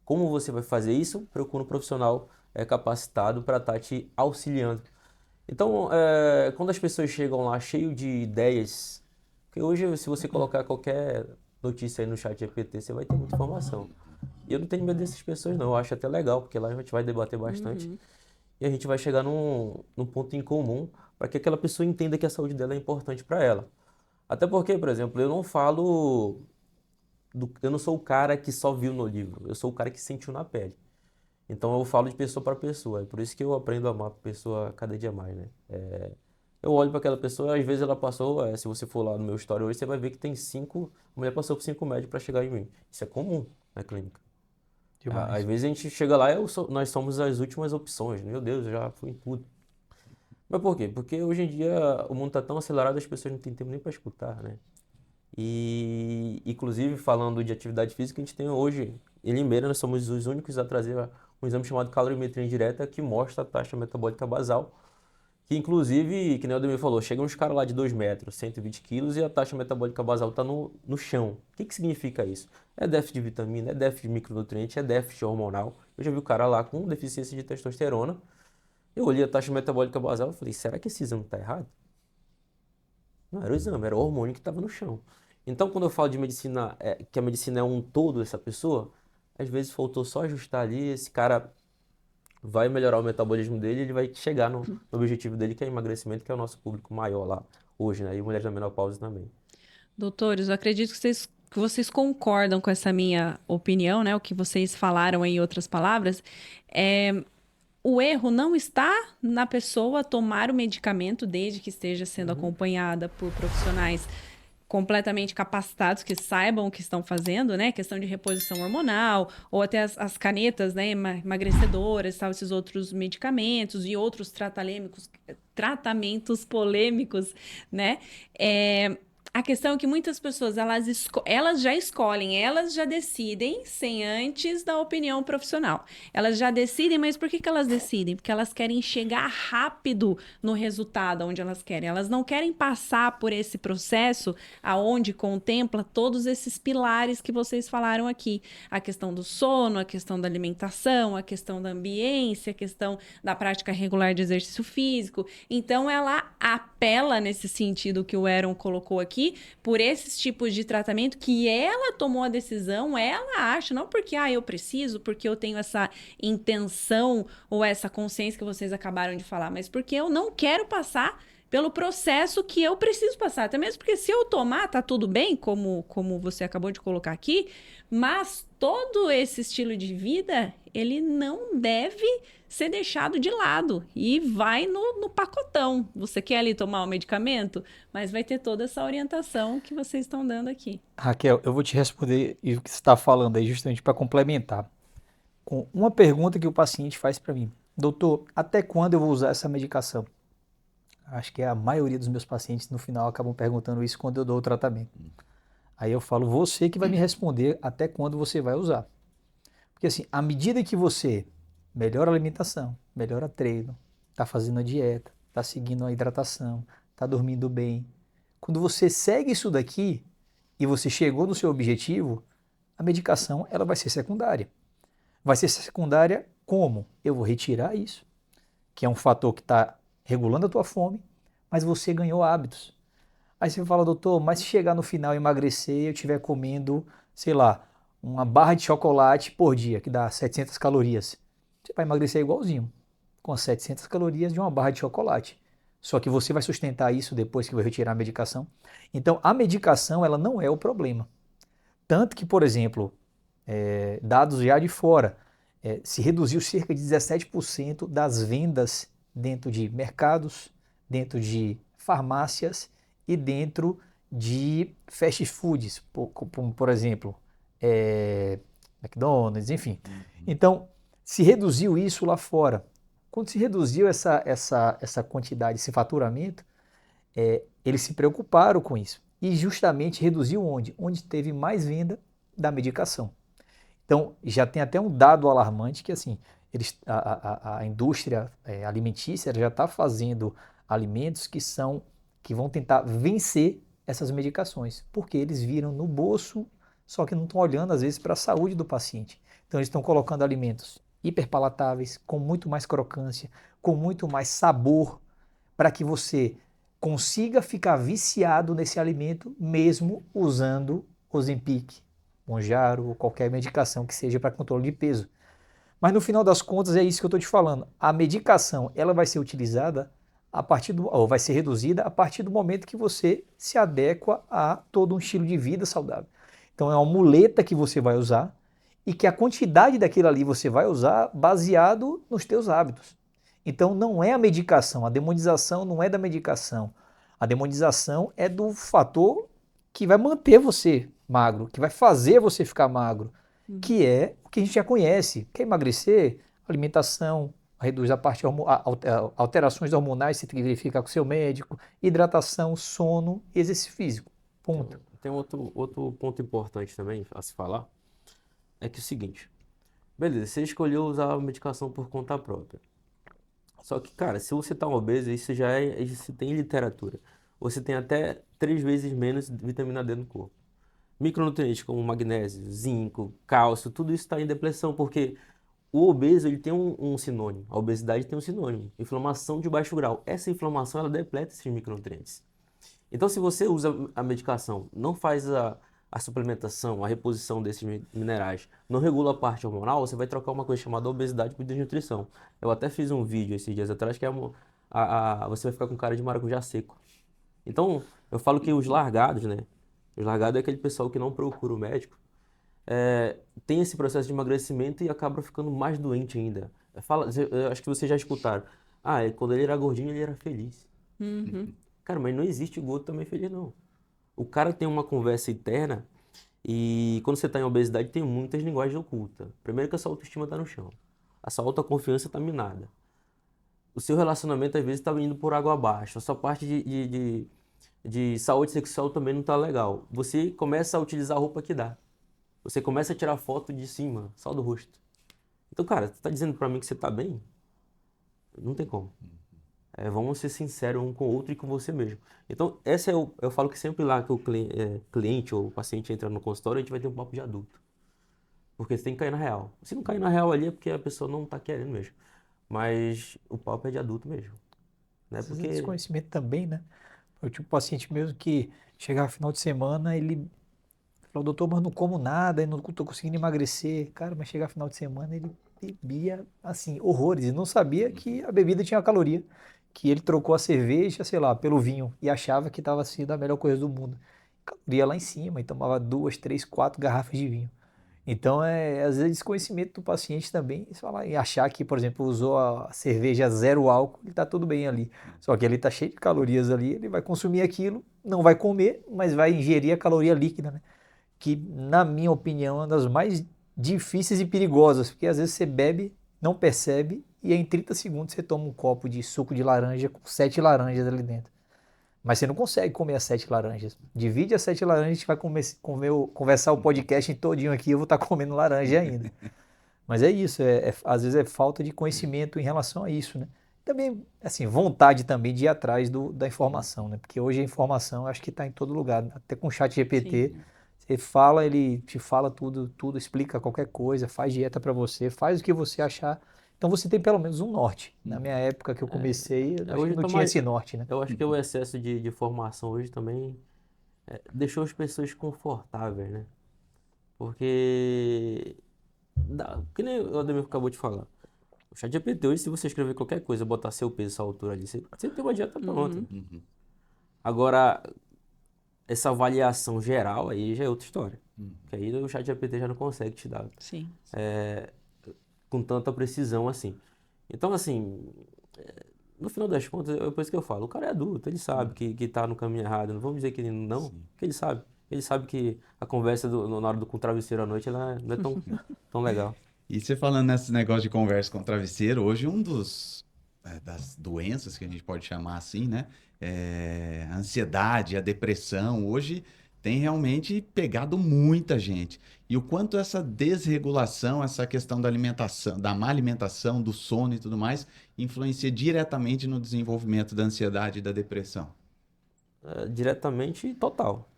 Como você vai fazer isso? Procura um profissional capacitado para estar te auxiliando. Então, quando as pessoas chegam lá cheio de ideias, porque hoje se você colocar qualquer notícia aí no chat GPT, você vai ter muita informação. E eu não tenho medo dessas pessoas não, eu acho até legal, porque lá a gente vai debater bastante. E a gente vai chegar num ponto em comum para que aquela pessoa entenda que a saúde dela é importante para ela. Até porque, por exemplo, eu não sou o cara que só viu no livro, eu sou o cara que sentiu na pele. Então eu falo de pessoa para pessoa, é por isso que eu aprendo a amar a pessoa cada dia mais, né? Eu olho para aquela pessoa, às vezes ela passou, se você for lá no meu story hoje, você vai ver que tem 5, a mulher passou por 5 médicos para chegar em mim. Isso é comum na clínica. Às vezes a gente chega lá e nós somos as últimas opções. Meu Deus, eu já fui em tudo. Mas por quê? Porque hoje em dia o mundo está tão acelerado, as pessoas não têm tempo nem para escutar, né? E, inclusive, falando de atividade física, a gente tem hoje, em Limeira, nós somos os únicos a trazer um exame chamado calorimetria indireta que mostra a taxa metabólica basal. Que, inclusive, que nem o Ademir falou, chegam uns caras lá de 2 metros, 120 quilos e a taxa metabólica basal está no chão. O que significa isso? É déficit de vitamina, é déficit de micronutriente, é déficit hormonal. Eu já vi o cara lá com deficiência de testosterona. Eu olhei a taxa metabólica basal e falei, será que esse exame está errado? Não era o exame, era o hormônio que estava no chão. Então, quando eu falo de medicina, que a medicina é um todo dessa pessoa, às vezes faltou só ajustar ali, esse cara vai melhorar o metabolismo dele e ele vai chegar no objetivo dele, que é emagrecimento, que é o nosso público maior lá hoje, né? E mulheres na menopausa também. Doutores, eu acredito que vocês concordam com essa minha opinião, né? O que vocês falaram em outras palavras. O erro não está na pessoa tomar o medicamento desde que esteja sendo acompanhada por profissionais completamente capacitados, que saibam o que estão fazendo, né? Questão de reposição hormonal, ou até as canetas, né? Emagrecedoras, tal, esses outros medicamentos e outros tratamentos polêmicos, né? A questão é que muitas pessoas, elas já escolhem, elas já decidem sem antes da opinião profissional. Elas já decidem, mas por que elas decidem? Porque elas querem chegar rápido no resultado onde elas querem. Elas não querem passar por esse processo aonde contempla todos esses pilares que vocês falaram aqui. A questão do sono, a questão da alimentação, a questão da ambiência, a questão da prática regular de exercício físico. Então, ela apela nesse sentido que o Aaron colocou aqui, por esses tipos de tratamento que ela tomou a decisão, ela acha, não porque eu preciso, porque eu tenho essa intenção ou essa consciência que vocês acabaram de falar, mas porque eu não quero passar pelo processo que eu preciso passar, até mesmo porque se eu tomar, tá tudo bem, como você acabou de colocar aqui, mas todo esse estilo de vida, ele não deve ser deixado de lado e vai no pacotão. Você quer ali tomar o medicamento, mas vai ter toda essa orientação que vocês estão dando aqui. Raquel, eu vou te responder o que você está falando aí justamente para complementar com uma pergunta que o paciente faz para mim. Doutor, até quando eu vou usar essa medicação? Acho que a maioria dos meus pacientes no final acabam perguntando isso quando eu dou o tratamento. Aí eu falo, você que vai me responder até quando você vai usar. Porque assim, à medida que você melhora a alimentação, melhora treino, está fazendo a dieta, está seguindo a hidratação, está dormindo bem, quando você segue isso daqui e você chegou no seu objetivo, a medicação ela vai ser secundária. Vai ser secundária como? Eu vou retirar isso, que é um fator que está regulando a tua fome, mas você ganhou hábitos. Aí você fala, doutor, mas se chegar no final emagrecer e eu estiver comendo, sei lá, uma barra de chocolate por dia, que dá 700 calorias, você vai emagrecer igualzinho, com as 700 calorias de uma barra de chocolate. Só que você vai sustentar isso depois que vai retirar a medicação. Então, a medicação, ela não é o problema. Tanto que, por exemplo, dados já de fora, se reduziu cerca de 17% das vendas dentro de mercados, dentro de farmácias e dentro de fast foods, como por exemplo, McDonald's, enfim. Então, se reduziu isso lá fora. Quando se reduziu essa quantidade, esse faturamento, eles se preocuparam com isso. E justamente reduziu onde? Onde teve mais venda da medicação. Então, já tem até um dado alarmante que assim, a indústria alimentícia já está fazendo alimentos que vão tentar vencer essas medicações, porque eles viram no bolso, só que não estão olhando às vezes para a saúde do paciente. Então eles estão colocando alimentos hiperpalatáveis, com muito mais crocância, com muito mais sabor, para que você consiga ficar viciado nesse alimento mesmo usando Ozempic, Mounjaro ou qualquer medicação que seja para controle de peso. Mas no final das contas é isso que eu estou te falando. A medicação ela vai ser utilizada ou vai ser reduzida a partir do momento que você se adequa a todo um estilo de vida saudável. Então é uma muleta que você vai usar e que a quantidade daquilo ali você vai usar baseado nos teus hábitos. Então não é a medicação, a demonização não é da medicação. A demonização é do fator que vai manter você magro, que vai fazer você ficar magro, que é o que a gente já conhece. Quer emagrecer? Alimentação, reduz a parte alterações hormonais, se tem que verificar com o seu médico, hidratação, sono e exercício físico. Ponto. Tem outro ponto importante também a se falar, é que é o seguinte, beleza, você escolheu usar a medicação por conta própria. Só que, cara, se você tá obeso, isso tem literatura. Você tem até 3 vezes menos vitamina D no corpo. Micronutrientes como magnésio, zinco, cálcio, tudo isso está em depressão, porque o obeso ele tem um sinônimo, a obesidade tem um sinônimo, inflamação de baixo grau. Essa inflamação ela depleta esses micronutrientes. Então se você usa a medicação, não faz a suplementação, a reposição desses minerais, não regula a parte hormonal, você vai trocar uma coisa chamada obesidade por desnutrição. Eu até fiz um vídeo esses dias atrás que você vai ficar com cara de maracujá seco. Então eu falo que os largados, né? Os largados é aquele pessoal que não procura o médico, tem esse processo de emagrecimento e acaba ficando mais doente ainda. Eu acho que vocês já escutaram. Quando ele era gordinho, ele era feliz. Uhum. Cara, mas não existe gordo também feliz, não. O cara tem uma conversa interna e quando você está em obesidade tem muitas linguagens ocultas. Primeiro que a sua autoestima está no chão. A sua autoconfiança está minada. O seu relacionamento às vezes está indo por água abaixo. A sua parte de saúde sexual também não tá legal. Você começa a utilizar a roupa que dá. Você começa a tirar foto de cima, só do rosto. Então, cara, você tá dizendo pra mim que você tá bem? Não tem como. Vamos ser sinceros um com o outro e com você mesmo. Então, essa eu falo que sempre lá que o cliente ou o paciente entra no consultório, a gente vai ter um papo de adulto. Porque você tem que cair na real. Se não cair na real ali é porque a pessoa não tá querendo mesmo. Mas o papo é de adulto mesmo. Né? Às vezes é Porque desconhecimento também, né? Eu tinha um paciente mesmo que chegava final de semana, ele falou, doutor, mas não como nada, eu não tô conseguindo emagrecer. Cara, mas chegava final de semana, ele bebia, assim, horrores. E não sabia que a bebida tinha caloria. Que ele trocou a cerveja, sei lá, pelo vinho. E achava que estava sendo a melhor coisa do mundo. Caloria lá em cima, e tomava 2, 3, 4 garrafas de vinho. Então, às vezes, desconhecimento do paciente também, falar, e achar que, por exemplo, usou a cerveja zero álcool, ele está tudo bem ali. Só que ele está cheio de calorias ali, ele vai consumir aquilo, não vai comer, mas vai ingerir a caloria líquida, né? Que, na minha opinião, é uma das mais difíceis e perigosas, porque às vezes você bebe, não percebe, e em 30 segundos você toma um copo de suco de laranja com 7 laranjas ali dentro. Mas você não consegue comer as 7 laranjas. Divide as 7 laranjas, a gente vai conversar o podcast todinho aqui, eu vou estar comendo laranja ainda. Mas é isso, às vezes é falta de conhecimento em relação a isso, né? Também, assim, vontade também de ir atrás da informação, né? Porque hoje a informação acho que está em todo lugar, até com o chat GPT, você fala, ele te fala tudo, explica qualquer coisa, faz dieta para você, faz o que você achar. Então você tem pelo menos um norte. Na minha época que eu comecei, eu acho hoje que não tá tinha mais, esse norte, né? eu acho que o excesso de formação hoje também deixou as pessoas confortáveis, né? Porque, que nem o Ademir acabou de falar. O ChatGPT hoje, se você escrever qualquer coisa, botar seu peso, sua altura ali, você tem uma dieta pronta. Agora, essa avaliação geral aí já é outra história. Que aí o ChatGPT já não consegue te dar Sim. com tanta precisão assim. Então, assim, no final das contas, é por isso que eu falo, o cara é adulto, ele sabe que tá no caminho errado. Não vamos dizer que ele não, que ele sabe. Ele sabe que a conversa na hora com o travesseiro à noite ela não é tão legal. E você falando nesse negócio de conversa com o travesseiro, hoje das doenças que a gente pode chamar assim, né? A ansiedade, a depressão, hoje tem realmente pegado muita gente. E o quanto essa desregulação, essa questão da alimentação, da má alimentação, do sono e tudo mais, influencia diretamente no desenvolvimento da ansiedade e da depressão. Diretamente total.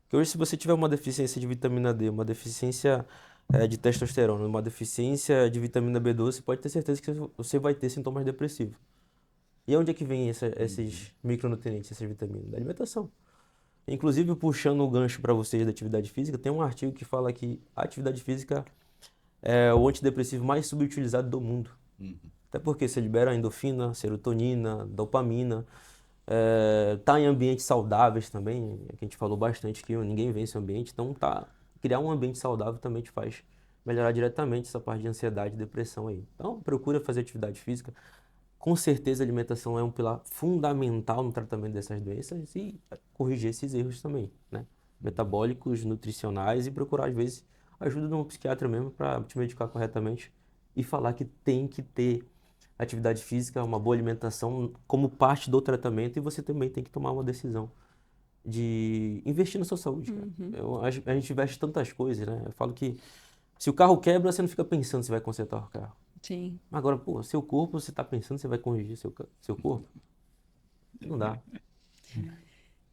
Porque hoje, se você tiver uma deficiência de vitamina D, uma deficiência de testosterona, uma deficiência de vitamina B12, você pode ter certeza que você vai ter sintomas depressivos. E onde é que vem esses micronutrientes, essas vitaminas? Da alimentação. Inclusive, puxando o gancho para vocês da atividade física, tem um artigo que fala que a atividade física é o antidepressivo mais subutilizado do mundo. Até porque você libera endorfina, serotonina, dopamina, tá em ambientes saudáveis também, que a gente falou bastante que ninguém vence o ambiente, então criar um ambiente saudável também te faz melhorar diretamente essa parte de ansiedade e depressão aí. Então, procura fazer atividade física. Com certeza a alimentação é um pilar fundamental no tratamento dessas doenças e corrigir esses erros também, né? Metabólicos, nutricionais e procurar, às vezes, ajuda de um psiquiatra mesmo para te medicar corretamente e falar que tem que ter atividade física, uma boa alimentação como parte do tratamento e você também tem que tomar uma decisão de investir na sua saúde, cara. A gente investe tantas coisas, né? Eu falo que se o carro quebra, você não fica pensando se vai consertar o carro. Sim. Agora, pô, seu corpo, você tá pensando que você vai corrigir seu corpo? Não dá.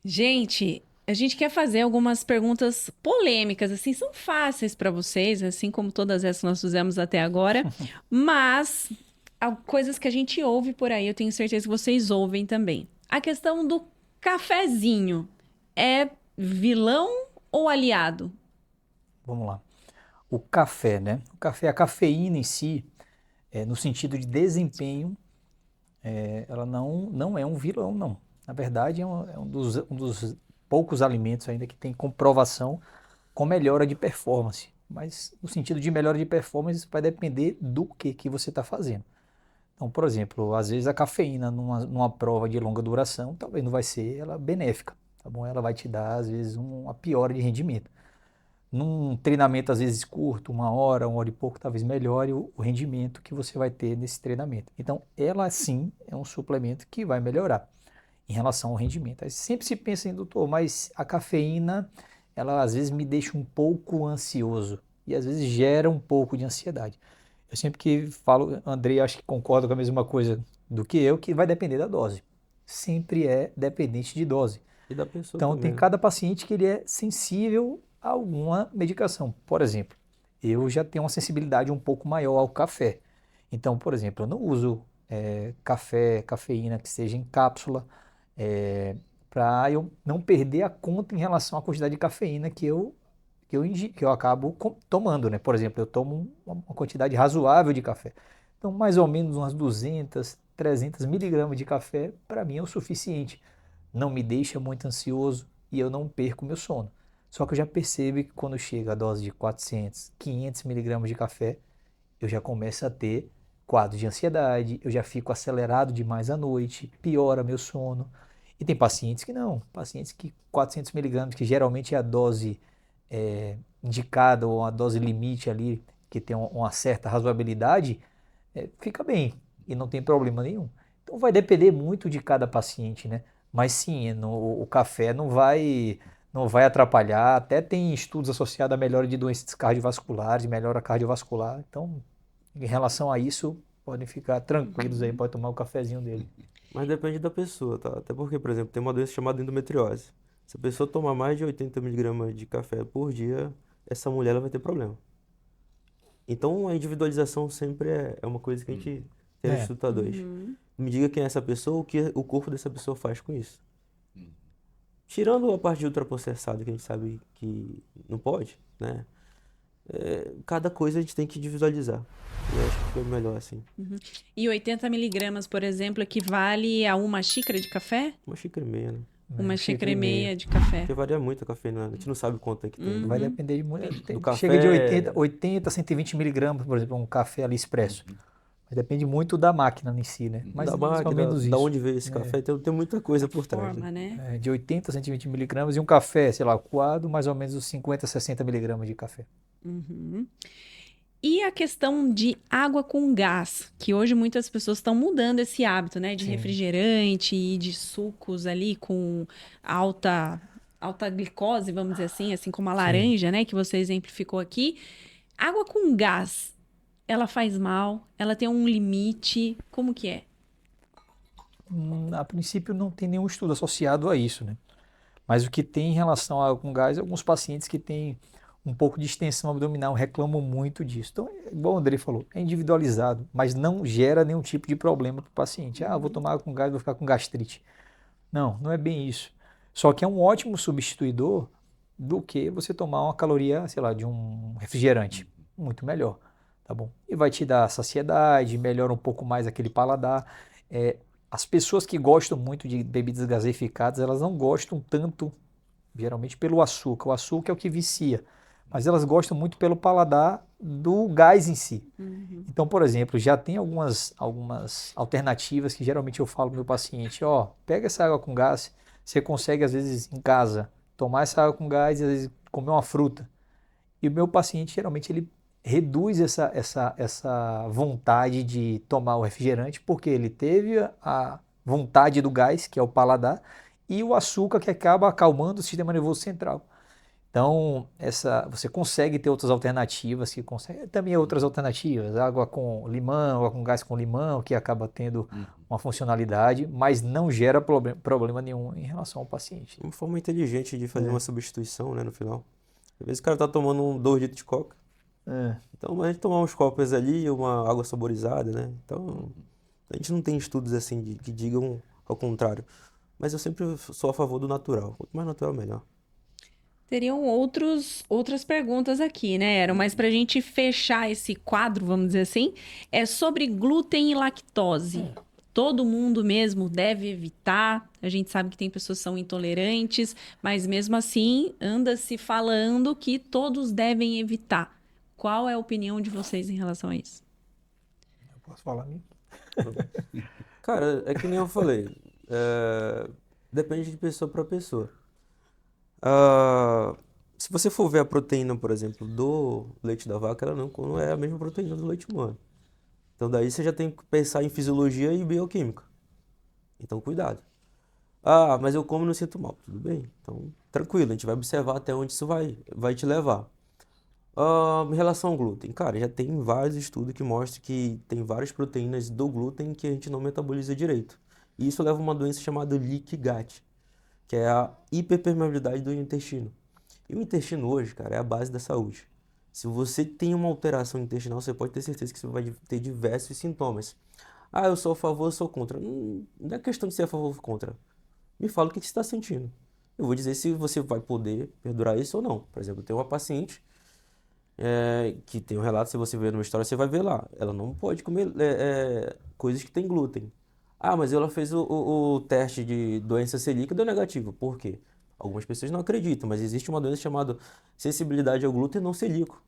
Gente, a gente quer fazer algumas perguntas polêmicas, assim, são fáceis para vocês, assim como todas essas que nós fizemos até agora, mas coisas que a gente ouve por aí, eu tenho certeza que vocês ouvem também. A questão do cafezinho é vilão ou aliado? Vamos lá. O café, né? O café, a cafeína em si, no sentido de desempenho, ela não é um vilão, não. Na verdade, é um dos poucos alimentos ainda que tem comprovação com melhora de performance. Mas no sentido de melhora de performance, isso vai depender do que você está fazendo. Então, por exemplo, às vezes a cafeína numa prova de longa duração, talvez não vai ser ela benéfica, tá bom? Ela vai te dar, às vezes, uma piora de rendimento. Num treinamento, às vezes, curto, 1 hora e pouco, talvez melhore o rendimento que você vai ter nesse treinamento. Então, ela sim é um suplemento que vai melhorar. em relação ao rendimento. Aí sempre se pensa em, doutor, mas a cafeína, ela às vezes me deixa um pouco ansioso e às vezes gera um pouco de ansiedade. Eu sempre que falo, Andrei, acho que concorda com a mesma coisa do que eu, que vai depender da dose. Sempre é dependente de dose. E da pessoa Então, também, tem né? cada paciente que ele é sensível a alguma medicação. Por exemplo, eu já tenho uma sensibilidade um pouco maior ao café. Então, por exemplo, eu não uso cafeína que seja em cápsula, para eu não perder a conta em relação à quantidade de cafeína que eu acabo tomando, né? Por exemplo, eu tomo uma quantidade razoável de café. Então, mais ou menos umas 200, 300 miligramas de café, para mim é o suficiente. Não me deixa muito ansioso e eu não perco meu sono. Só que eu já percebo que quando chega a dose de 400, 500 miligramas de café, eu já começo a ter quadro de ansiedade, eu já fico acelerado demais à noite, piora meu sono. E tem pacientes que não, pacientes que 400 miligramas, que geralmente é a dose indicada ou a dose limite ali, que tem uma certa razoabilidade, fica bem e não tem problema nenhum. Então vai depender muito de cada paciente, né? Mas sim, o café não vai atrapalhar. Até tem estudos associados à melhora de doenças cardiovasculares, melhora cardiovascular. Então, em relação a isso, podem ficar tranquilos aí, pode tomar o cafezinho dele. Mas depende da pessoa, tá? Até porque, por exemplo, tem uma doença chamada endometriose. Se a pessoa tomar mais de 80 miligramas de café por dia, essa mulher ela vai ter problema. Então, a individualização sempre é uma coisa que a gente tem nos É. escutadores. Me diga quem é essa pessoa, o que o corpo dessa pessoa faz com isso. Tirando a parte de ultraprocessado, que a gente sabe que não pode, né? Cada coisa a gente tem que individualizar. Eu acho que foi melhor assim. E 80 miligramas, por exemplo, equivale a uma xícara de café? Uma xícara e meia, né? Uma xícara e meia de café. Porque varia muito a cafeína, a gente não sabe quanto é que tem. Vai depender de muito. Do café- Chega de 80 a 120 miligramas, por exemplo, um café ali expresso. Mas depende muito da máquina em si, né? Mas Da mais ou máquina, menos da isso. onde veio esse café, tem muita coisa por trás, Forma, né? né? De 80 a 120 miligramas e um café, sei lá, coado, mais ou menos uns 50 a 60 miligramas de café. E a questão de água com gás, que hoje muitas pessoas estão mudando esse hábito, né? De Sim. refrigerante e de sucos ali com alta glicose, vamos dizer assim como a laranja, né? Que você exemplificou aqui. Água com gás, ela faz mal? Ela tem um limite? Como que é? A princípio não tem nenhum estudo associado a isso, né? Mas o que tem em relação à água com gás, alguns pacientes que têm um pouco de extensão abdominal reclamam muito disso. Então, igual o Andrei falou, é individualizado, mas não gera nenhum tipo de problema para o paciente. Ah, vou tomar água com gás, vou ficar com gastrite. Não, não é bem isso. Só que é um ótimo substituidor do que você tomar uma caloria, sei lá, de um refrigerante. Muito melhor, tá bom? E vai te dar saciedade, melhora um pouco mais aquele paladar. As pessoas que gostam muito de bebidas gaseificadas, elas não gostam tanto, geralmente, pelo açúcar. O açúcar é o que vicia, mas elas gostam muito pelo paladar do gás em si. Então, por exemplo, já tem algumas alternativas que geralmente eu falo para o meu paciente, ó, pega essa água com gás, você consegue às vezes em casa tomar essa água com gás e às vezes comer uma fruta. E o meu paciente geralmente ele reduz essa vontade de tomar o refrigerante porque ele teve a vontade do gás, que é o paladar, e o açúcar que acaba acalmando o sistema nervoso central. Então, você consegue ter outras alternativas, também outras alternativas, água com limão, água com gás com limão, que acaba tendo uma funcionalidade, mas não gera problema nenhum em relação ao paciente. Uma forma inteligente de fazer uma substituição, né, no final. Às vezes o cara tá tomando 2 litros de coca. Então, a gente tomar uns copos ali, uma água saborizada, né? Então, a gente não tem estudos assim que digam ao contrário. Mas eu sempre sou a favor do natural. Quanto mais natural, melhor. Teriam outras perguntas aqui, né? Eram mais para a gente fechar esse quadro, vamos dizer assim. É sobre glúten e lactose. Todo mundo mesmo deve evitar. A gente sabe que tem pessoas que são intolerantes, mas mesmo assim anda-se falando que todos devem evitar. Qual é a opinião de vocês em relação a isso? Eu posso falar mesmo? Cara, é que nem eu falei. Depende de pessoa para pessoa. Se você for ver a proteína, por exemplo, do leite da vaca, ela não é a mesma proteína do leite humano. Então daí você já tem que pensar em fisiologia e bioquímica. Então cuidado. Ah, mas eu como e não sinto mal. Tudo bem, então tranquilo, a gente vai observar até onde isso vai te levar. Em relação ao glúten, cara, já tem vários estudos que mostram que tem várias proteínas do glúten que a gente não metaboliza direito. E isso leva a uma doença chamada leaky gut, que é a hiperpermeabilidade do intestino. E o intestino hoje, cara, é a base da saúde. Se você tem uma alteração intestinal, você pode ter certeza que você vai ter diversos sintomas. Ah, eu sou a favor, eu sou contra. Não é questão de ser a favor ou contra. Me fala o que você está sentindo. Eu vou dizer se você vai poder perdurar isso ou não. Por exemplo, eu tenho uma paciente que tem um relato, se você ver numa história, você vai ver lá. Ela não pode comer coisas que tem glúten. Ah, mas ela fez o teste de doença celíaca e deu negativo. Por quê? Algumas pessoas não acreditam, mas existe uma doença chamada sensibilidade ao glúten não celíaco.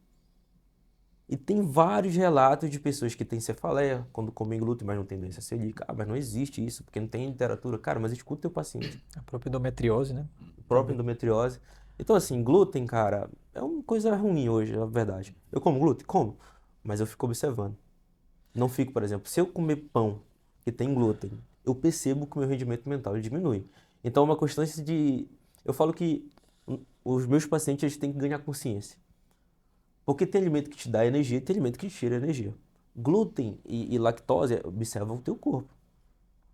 E tem vários relatos de pessoas que têm cefaleia quando comem glúten, mas não tem doença celíaca. Ah, mas não existe isso, porque não tem literatura. Cara, mas escuta teu paciente. A própria endometriose, né? Própria endometriose. Então, assim, glúten, cara, é uma coisa ruim hoje, na verdade. Eu como glúten? Como. Mas eu fico observando. Não fico, por exemplo, se eu comer pão que tem glúten, eu percebo que o meu rendimento mental diminui. Então, é uma constância de... Eu falo que os meus pacientes eles têm que ganhar consciência. Porque tem alimento que te dá energia e tem alimento que te tira energia. Glúten e lactose observam o teu corpo.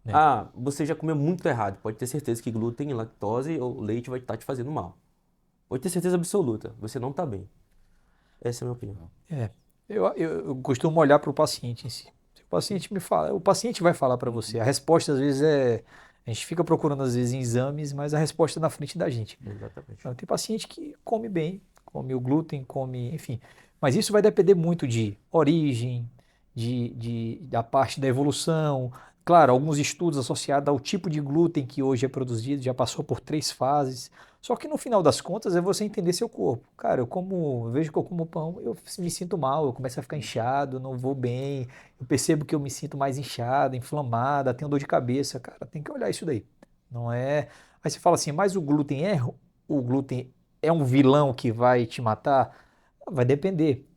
É. Ah, você já comeu muito errado. Pode ter certeza que glúten, lactose ou leite vai estar te fazendo mal. Pode ter certeza absoluta. Você não está bem. Essa é a minha opinião. Eu costumo olhar para o paciente em si. Se o paciente me fala, o paciente vai falar para você. A resposta às vezes a gente fica procurando às vezes em exames, mas a resposta é na frente da gente. Exatamente. Então, tem paciente que come bem, come o glúten, come, enfim. Mas isso vai depender muito de origem, da parte da evolução. Claro, alguns estudos associados ao tipo de glúten que hoje é produzido, já passou por 3 fases. Só que no final das contas é você entender seu corpo. Cara, eu vejo que eu como pão, eu me sinto mal, eu começo a ficar inchado, não vou bem, eu percebo que eu me sinto mais inchado, inflamada, tenho dor de cabeça. Cara, tem que olhar isso daí. Não é. Aí você fala assim, mas o glúten é um vilão que vai te matar? Vai depender.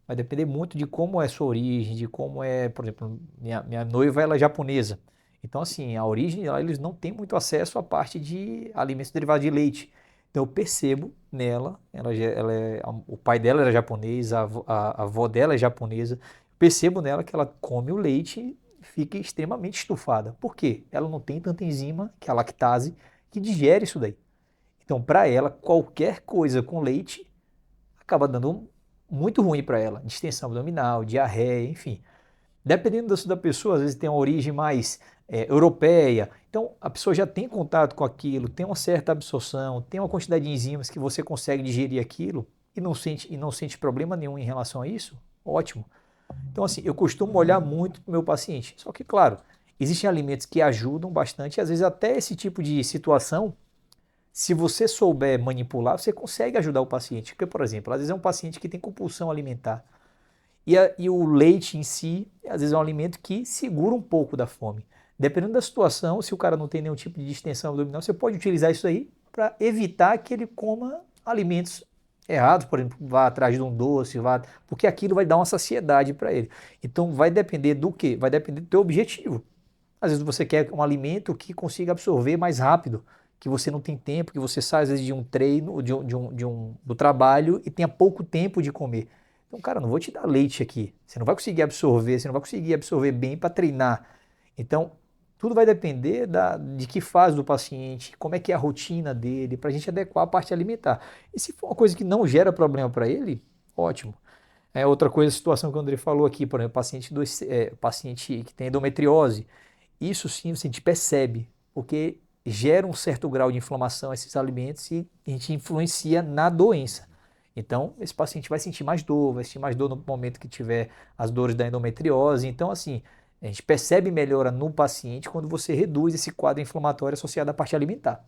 Vai depender muito de como é a sua origem, de como é, por exemplo, minha noiva ela é japonesa. Então, assim, a origem, eles não têm muito acesso à parte de alimentos derivados de leite. Então, eu percebo nela, o pai dela era japonês, a avó dela é japonesa. Percebo nela que ela come o leite e fica extremamente estufada. Por quê? Ela não tem tanta enzima, que é a lactase, que digere isso daí. Então, para ela, qualquer coisa com leite acaba dando muito ruim para ela. Distensão abdominal, diarreia, enfim. Dependendo da pessoa, às vezes tem uma origem mais europeia. Então, a pessoa já tem contato com aquilo, tem uma certa absorção, tem uma quantidade de enzimas que você consegue digerir aquilo e não sente problema nenhum em relação a isso. Ótimo. Então, assim, eu costumo olhar muito para o meu paciente. Só que, claro, existem alimentos que ajudam bastante, e às vezes até esse tipo de situação, se você souber manipular, você consegue ajudar o paciente. Porque, por exemplo, às vezes é um paciente que tem compulsão alimentar. E o leite em si, às vezes é um alimento que segura um pouco da fome. Dependendo da situação, se o cara não tem nenhum tipo de distensão abdominal, você pode utilizar isso aí para evitar que ele coma alimentos errados, por exemplo, vá atrás de um doce, porque aquilo vai dar uma saciedade para ele. Então vai depender do quê? Vai depender do teu objetivo. Às vezes você quer um alimento que consiga absorver mais rápido, que você não tem tempo, que você sai às vezes de um treino, do trabalho e tenha pouco tempo de comer. Então, cara, não vou te dar leite aqui. Você não vai conseguir absorver, você não vai conseguir absorver bem para treinar. Então, tudo vai depender de que fase do paciente, como é que é a rotina dele, para a gente adequar a parte alimentar. E se for uma coisa que não gera problema para ele, ótimo. Outra coisa, a situação que o André falou aqui, por exemplo, paciente que tem endometriose. Isso sim, a gente percebe, porque gera um certo grau de inflamação esses alimentos e a gente influencia na doença. Então, esse paciente vai sentir mais dor, no momento que tiver as dores da endometriose. Então, assim, a gente percebe melhora no paciente quando você reduz esse quadro inflamatório associado à parte alimentar.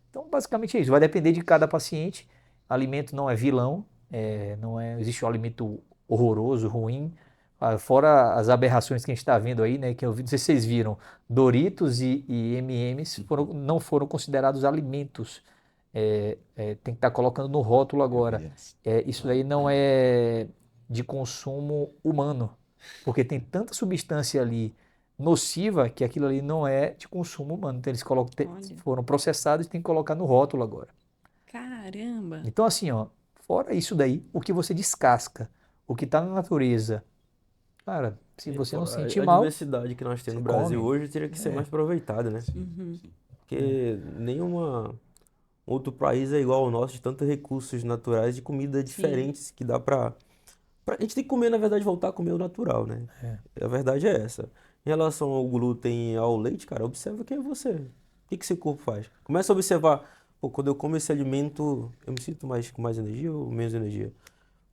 Então, basicamente é isso. Vai depender de cada paciente. Alimento não é vilão, não existe um alimento horroroso, ruim. Fora as aberrações que a gente está vendo aí, né? Que eu vi, não sei se vocês viram, Doritos e M&M's não foram considerados alimentos. Tem que estar colocando no rótulo agora. Isso daí não é de consumo humano, porque tem tanta substância ali nociva que aquilo ali não é de consumo humano. Então eles colocam, Olha. foram processados e tem que colocar no rótulo agora. Caramba. Então assim, ó, fora isso daí, o que você descasca, o que está na natureza, cara, se você não sentir A mal, diversidade que nós temos no você Brasil come. hoje teria que ser mais aproveitada, né? Uhum. Porque nenhuma outro país é igual ao nosso, de tantos recursos naturais de comida diferentes que dá a gente tem que comer, na verdade, voltar a comer o natural, né? A verdade é essa. Em relação ao glúten e ao leite, cara, observa quem é você. O que seu corpo faz? Começa a observar, pô, quando eu como esse alimento, eu me sinto com mais energia ou menos energia?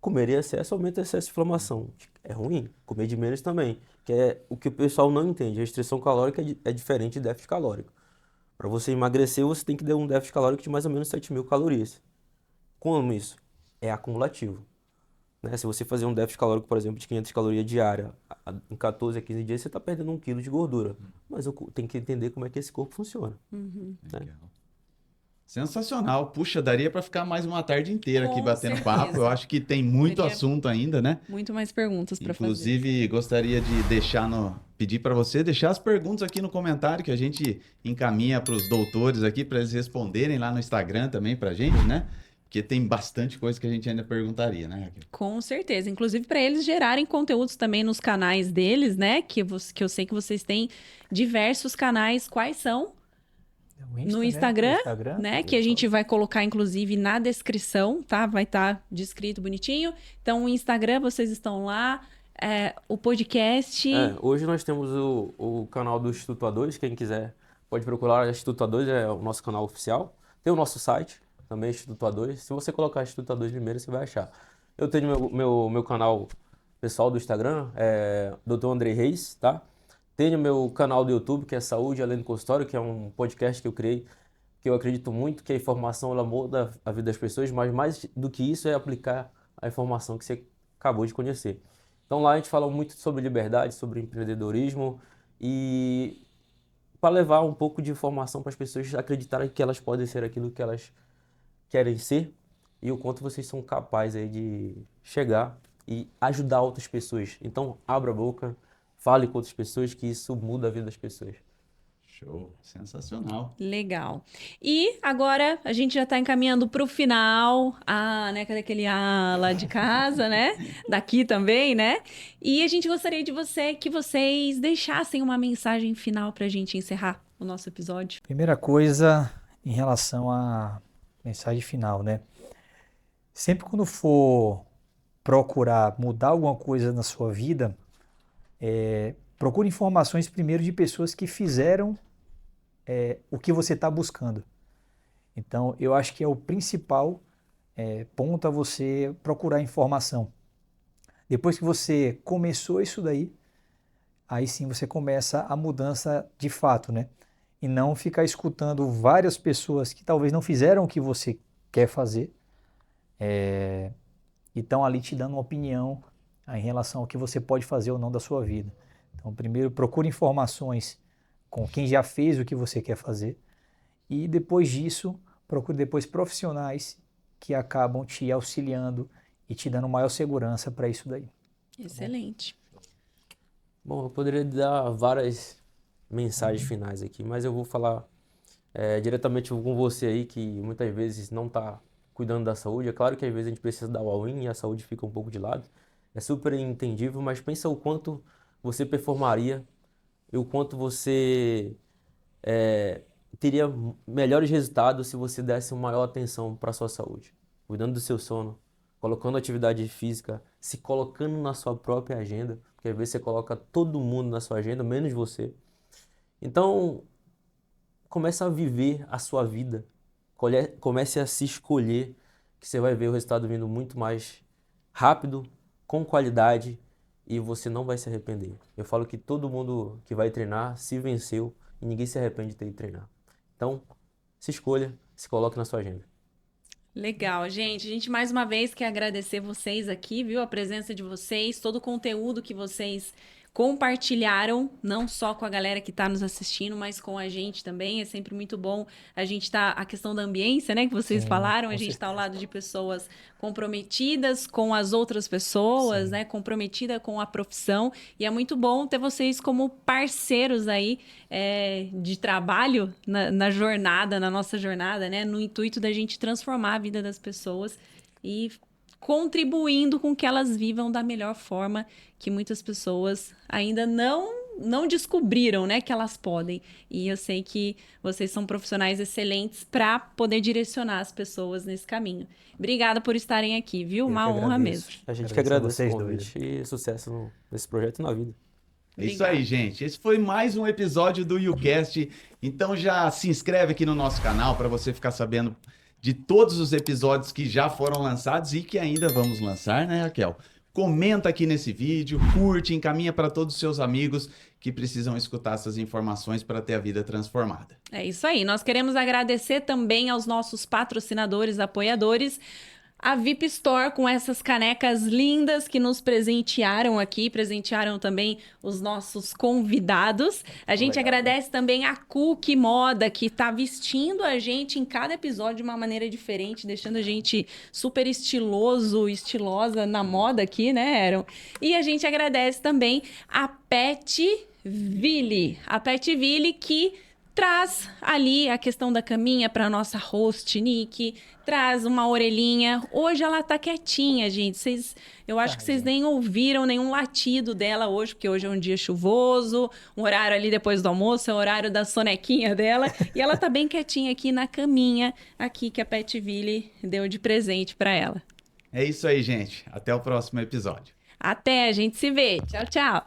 Comer em excesso aumenta o excesso de inflamação. É ruim. Comer de menos também. Que é o que o pessoal não entende. A restrição calórica é diferente de déficit calórico. Para você emagrecer, você tem que ter um déficit calórico de mais ou menos 7.000 calorias. Como isso? É acumulativo. Né? Se você fazer um déficit calórico, por exemplo, de 500 calorias diária, em 14 a 15 dias, você está perdendo 1 quilo de gordura. Mas eu tenho que entender como é que esse corpo funciona. Uhum. Legal. Sensacional. Puxa, daria para ficar mais uma tarde inteira aqui Com batendo certeza. papo. Eu acho que tem muito Teria assunto ainda, né? muito mais perguntas para fazer. Inclusive, gostaria de pedir para você deixar as perguntas aqui no comentário que a gente encaminha para os doutores aqui para eles responderem lá no Instagram também para a gente, né? Porque tem bastante coisa que a gente ainda perguntaria, né, Raquel? Com certeza. Inclusive para eles gerarem conteúdos também nos canais deles, né? Que eu sei que vocês têm diversos canais. Quais são? No Instagram, né? Que a gente vai colocar, inclusive, na descrição, tá? Vai estar descrito bonitinho. Então, o Instagram, vocês estão lá. O podcast. Hoje nós temos o canal do Instituto A2. Quem quiser pode procurar. Instituto A2 é o nosso canal oficial. Tem o nosso site, também Instituto A2. Se você colocar Instituto A2 primeiro, você vai achar. Eu tenho meu canal pessoal do Instagram, Dr. Andrei Reis, tá? Tenho meu canal do YouTube, que é Saúde Além do Consultório, que é um podcast que eu criei, que eu acredito muito que a informação ela muda a vida das pessoas, mas mais do que isso é aplicar a informação que você acabou de conhecer. Então lá a gente fala muito sobre liberdade, sobre empreendedorismo e para levar um pouco de informação para as pessoas acreditarem que elas podem ser aquilo que elas querem ser e o quanto vocês são capazes aí de chegar e ajudar outras pessoas. Então abra a boca, fale com outras pessoas, que isso muda a vida das pessoas. Show, sensacional. Legal. E agora a gente já está encaminhando para o final. Né? Cadê aquele lá de casa, né? Daqui também, né? E a gente gostaria que vocês deixassem uma mensagem final para a gente encerrar o nosso episódio. Primeira coisa, em relação à mensagem final, né? Sempre quando for procurar mudar alguma coisa na sua vida, procure informações primeiro de pessoas que fizeram o que você está buscando. Então, eu acho que é o principal ponto a você procurar informação. Depois que você começou isso daí, aí sim você começa a mudança de fato, né? E não ficar escutando várias pessoas que talvez não fizeram o que você quer fazer e estão ali te dando uma opinião em relação ao que você pode fazer ou não da sua vida. Então, primeiro, procure informações com quem já fez o que você quer fazer e depois disso, procure depois profissionais que acabam te auxiliando e te dando maior segurança para isso daí. Excelente. Bom, eu poderia dar várias mensagens finais aqui, mas eu vou falar diretamente com você aí que muitas vezes não está cuidando da saúde. É claro que às vezes a gente precisa dar o all-in e a saúde fica um pouco de lado. É super entendível, mas pensa o quanto você performaria e o quanto você teria melhores resultados se você desse uma maior atenção para a sua saúde. Cuidando do seu sono, colocando atividade física, se colocando na sua própria agenda, porque às vezes você coloca todo mundo na sua agenda, menos você. Então, comece a viver a sua vida, comece a se escolher, que você vai ver o resultado vindo muito mais rápido, com qualidade, e você não vai se arrepender. Eu falo que todo mundo que vai treinar se venceu e ninguém se arrepende de ter ido treinar. Então, se escolha, se coloque na sua agenda. Legal, gente. A gente mais uma vez quer agradecer vocês aqui, viu? A presença de vocês, todo o conteúdo que vocês compartilharam, não só com a galera que está nos assistindo, mas com a gente também. É sempre muito bom a gente a questão da ambiência, né, que vocês Sim, falaram, a com gente está ao certeza. lado de pessoas comprometidas com as outras pessoas, Sim. né, comprometida com a profissão, e é muito bom ter vocês como parceiros aí de trabalho na jornada, na nossa jornada, né, no intuito da gente transformar a vida das pessoas e contribuindo com que elas vivam da melhor forma que muitas pessoas ainda não descobriram, né, que elas podem. E eu sei que vocês são profissionais excelentes para poder direcionar as pessoas nesse caminho. Obrigada por estarem aqui, viu? Eu Uma que honra agradeço. mesmo. A gente que Agradeço a agradece o vocês dois. convite e sucesso nesse projeto e na vida. É isso aí, gente. Esse foi mais um episódio do YouCast. Então já se inscreve aqui no nosso canal para você ficar sabendo de todos os episódios que já foram lançados e que ainda vamos lançar, né, Raquel? Comenta aqui nesse vídeo, curte, encaminha para todos os seus amigos que precisam escutar essas informações para ter a vida transformada. É isso aí. Nós queremos agradecer também aos nossos patrocinadores, apoiadores, a VIP Store com essas canecas lindas que nos presentearam aqui, presentearam também os nossos convidados. A gente Legal, agradece também a Cook Moda, que está vestindo a gente em cada episódio de uma maneira diferente, deixando a gente super estiloso, estilosa na moda aqui, né, Aaron? E a gente agradece também a Petville. A Petville que traz ali a questão da caminha para nossa host, Nick, traz uma orelhinha. Hoje ela tá quietinha, gente. Eu acho que vocês nem ouviram nenhum latido dela hoje, porque hoje é um dia chuvoso, um horário ali depois do almoço, é o horário da sonequinha dela. E ela tá bem quietinha aqui na caminha, aqui que a Petville deu de presente para ela. É isso aí, gente. Até o próximo episódio. Até, a gente se vê. Tchau, tchau.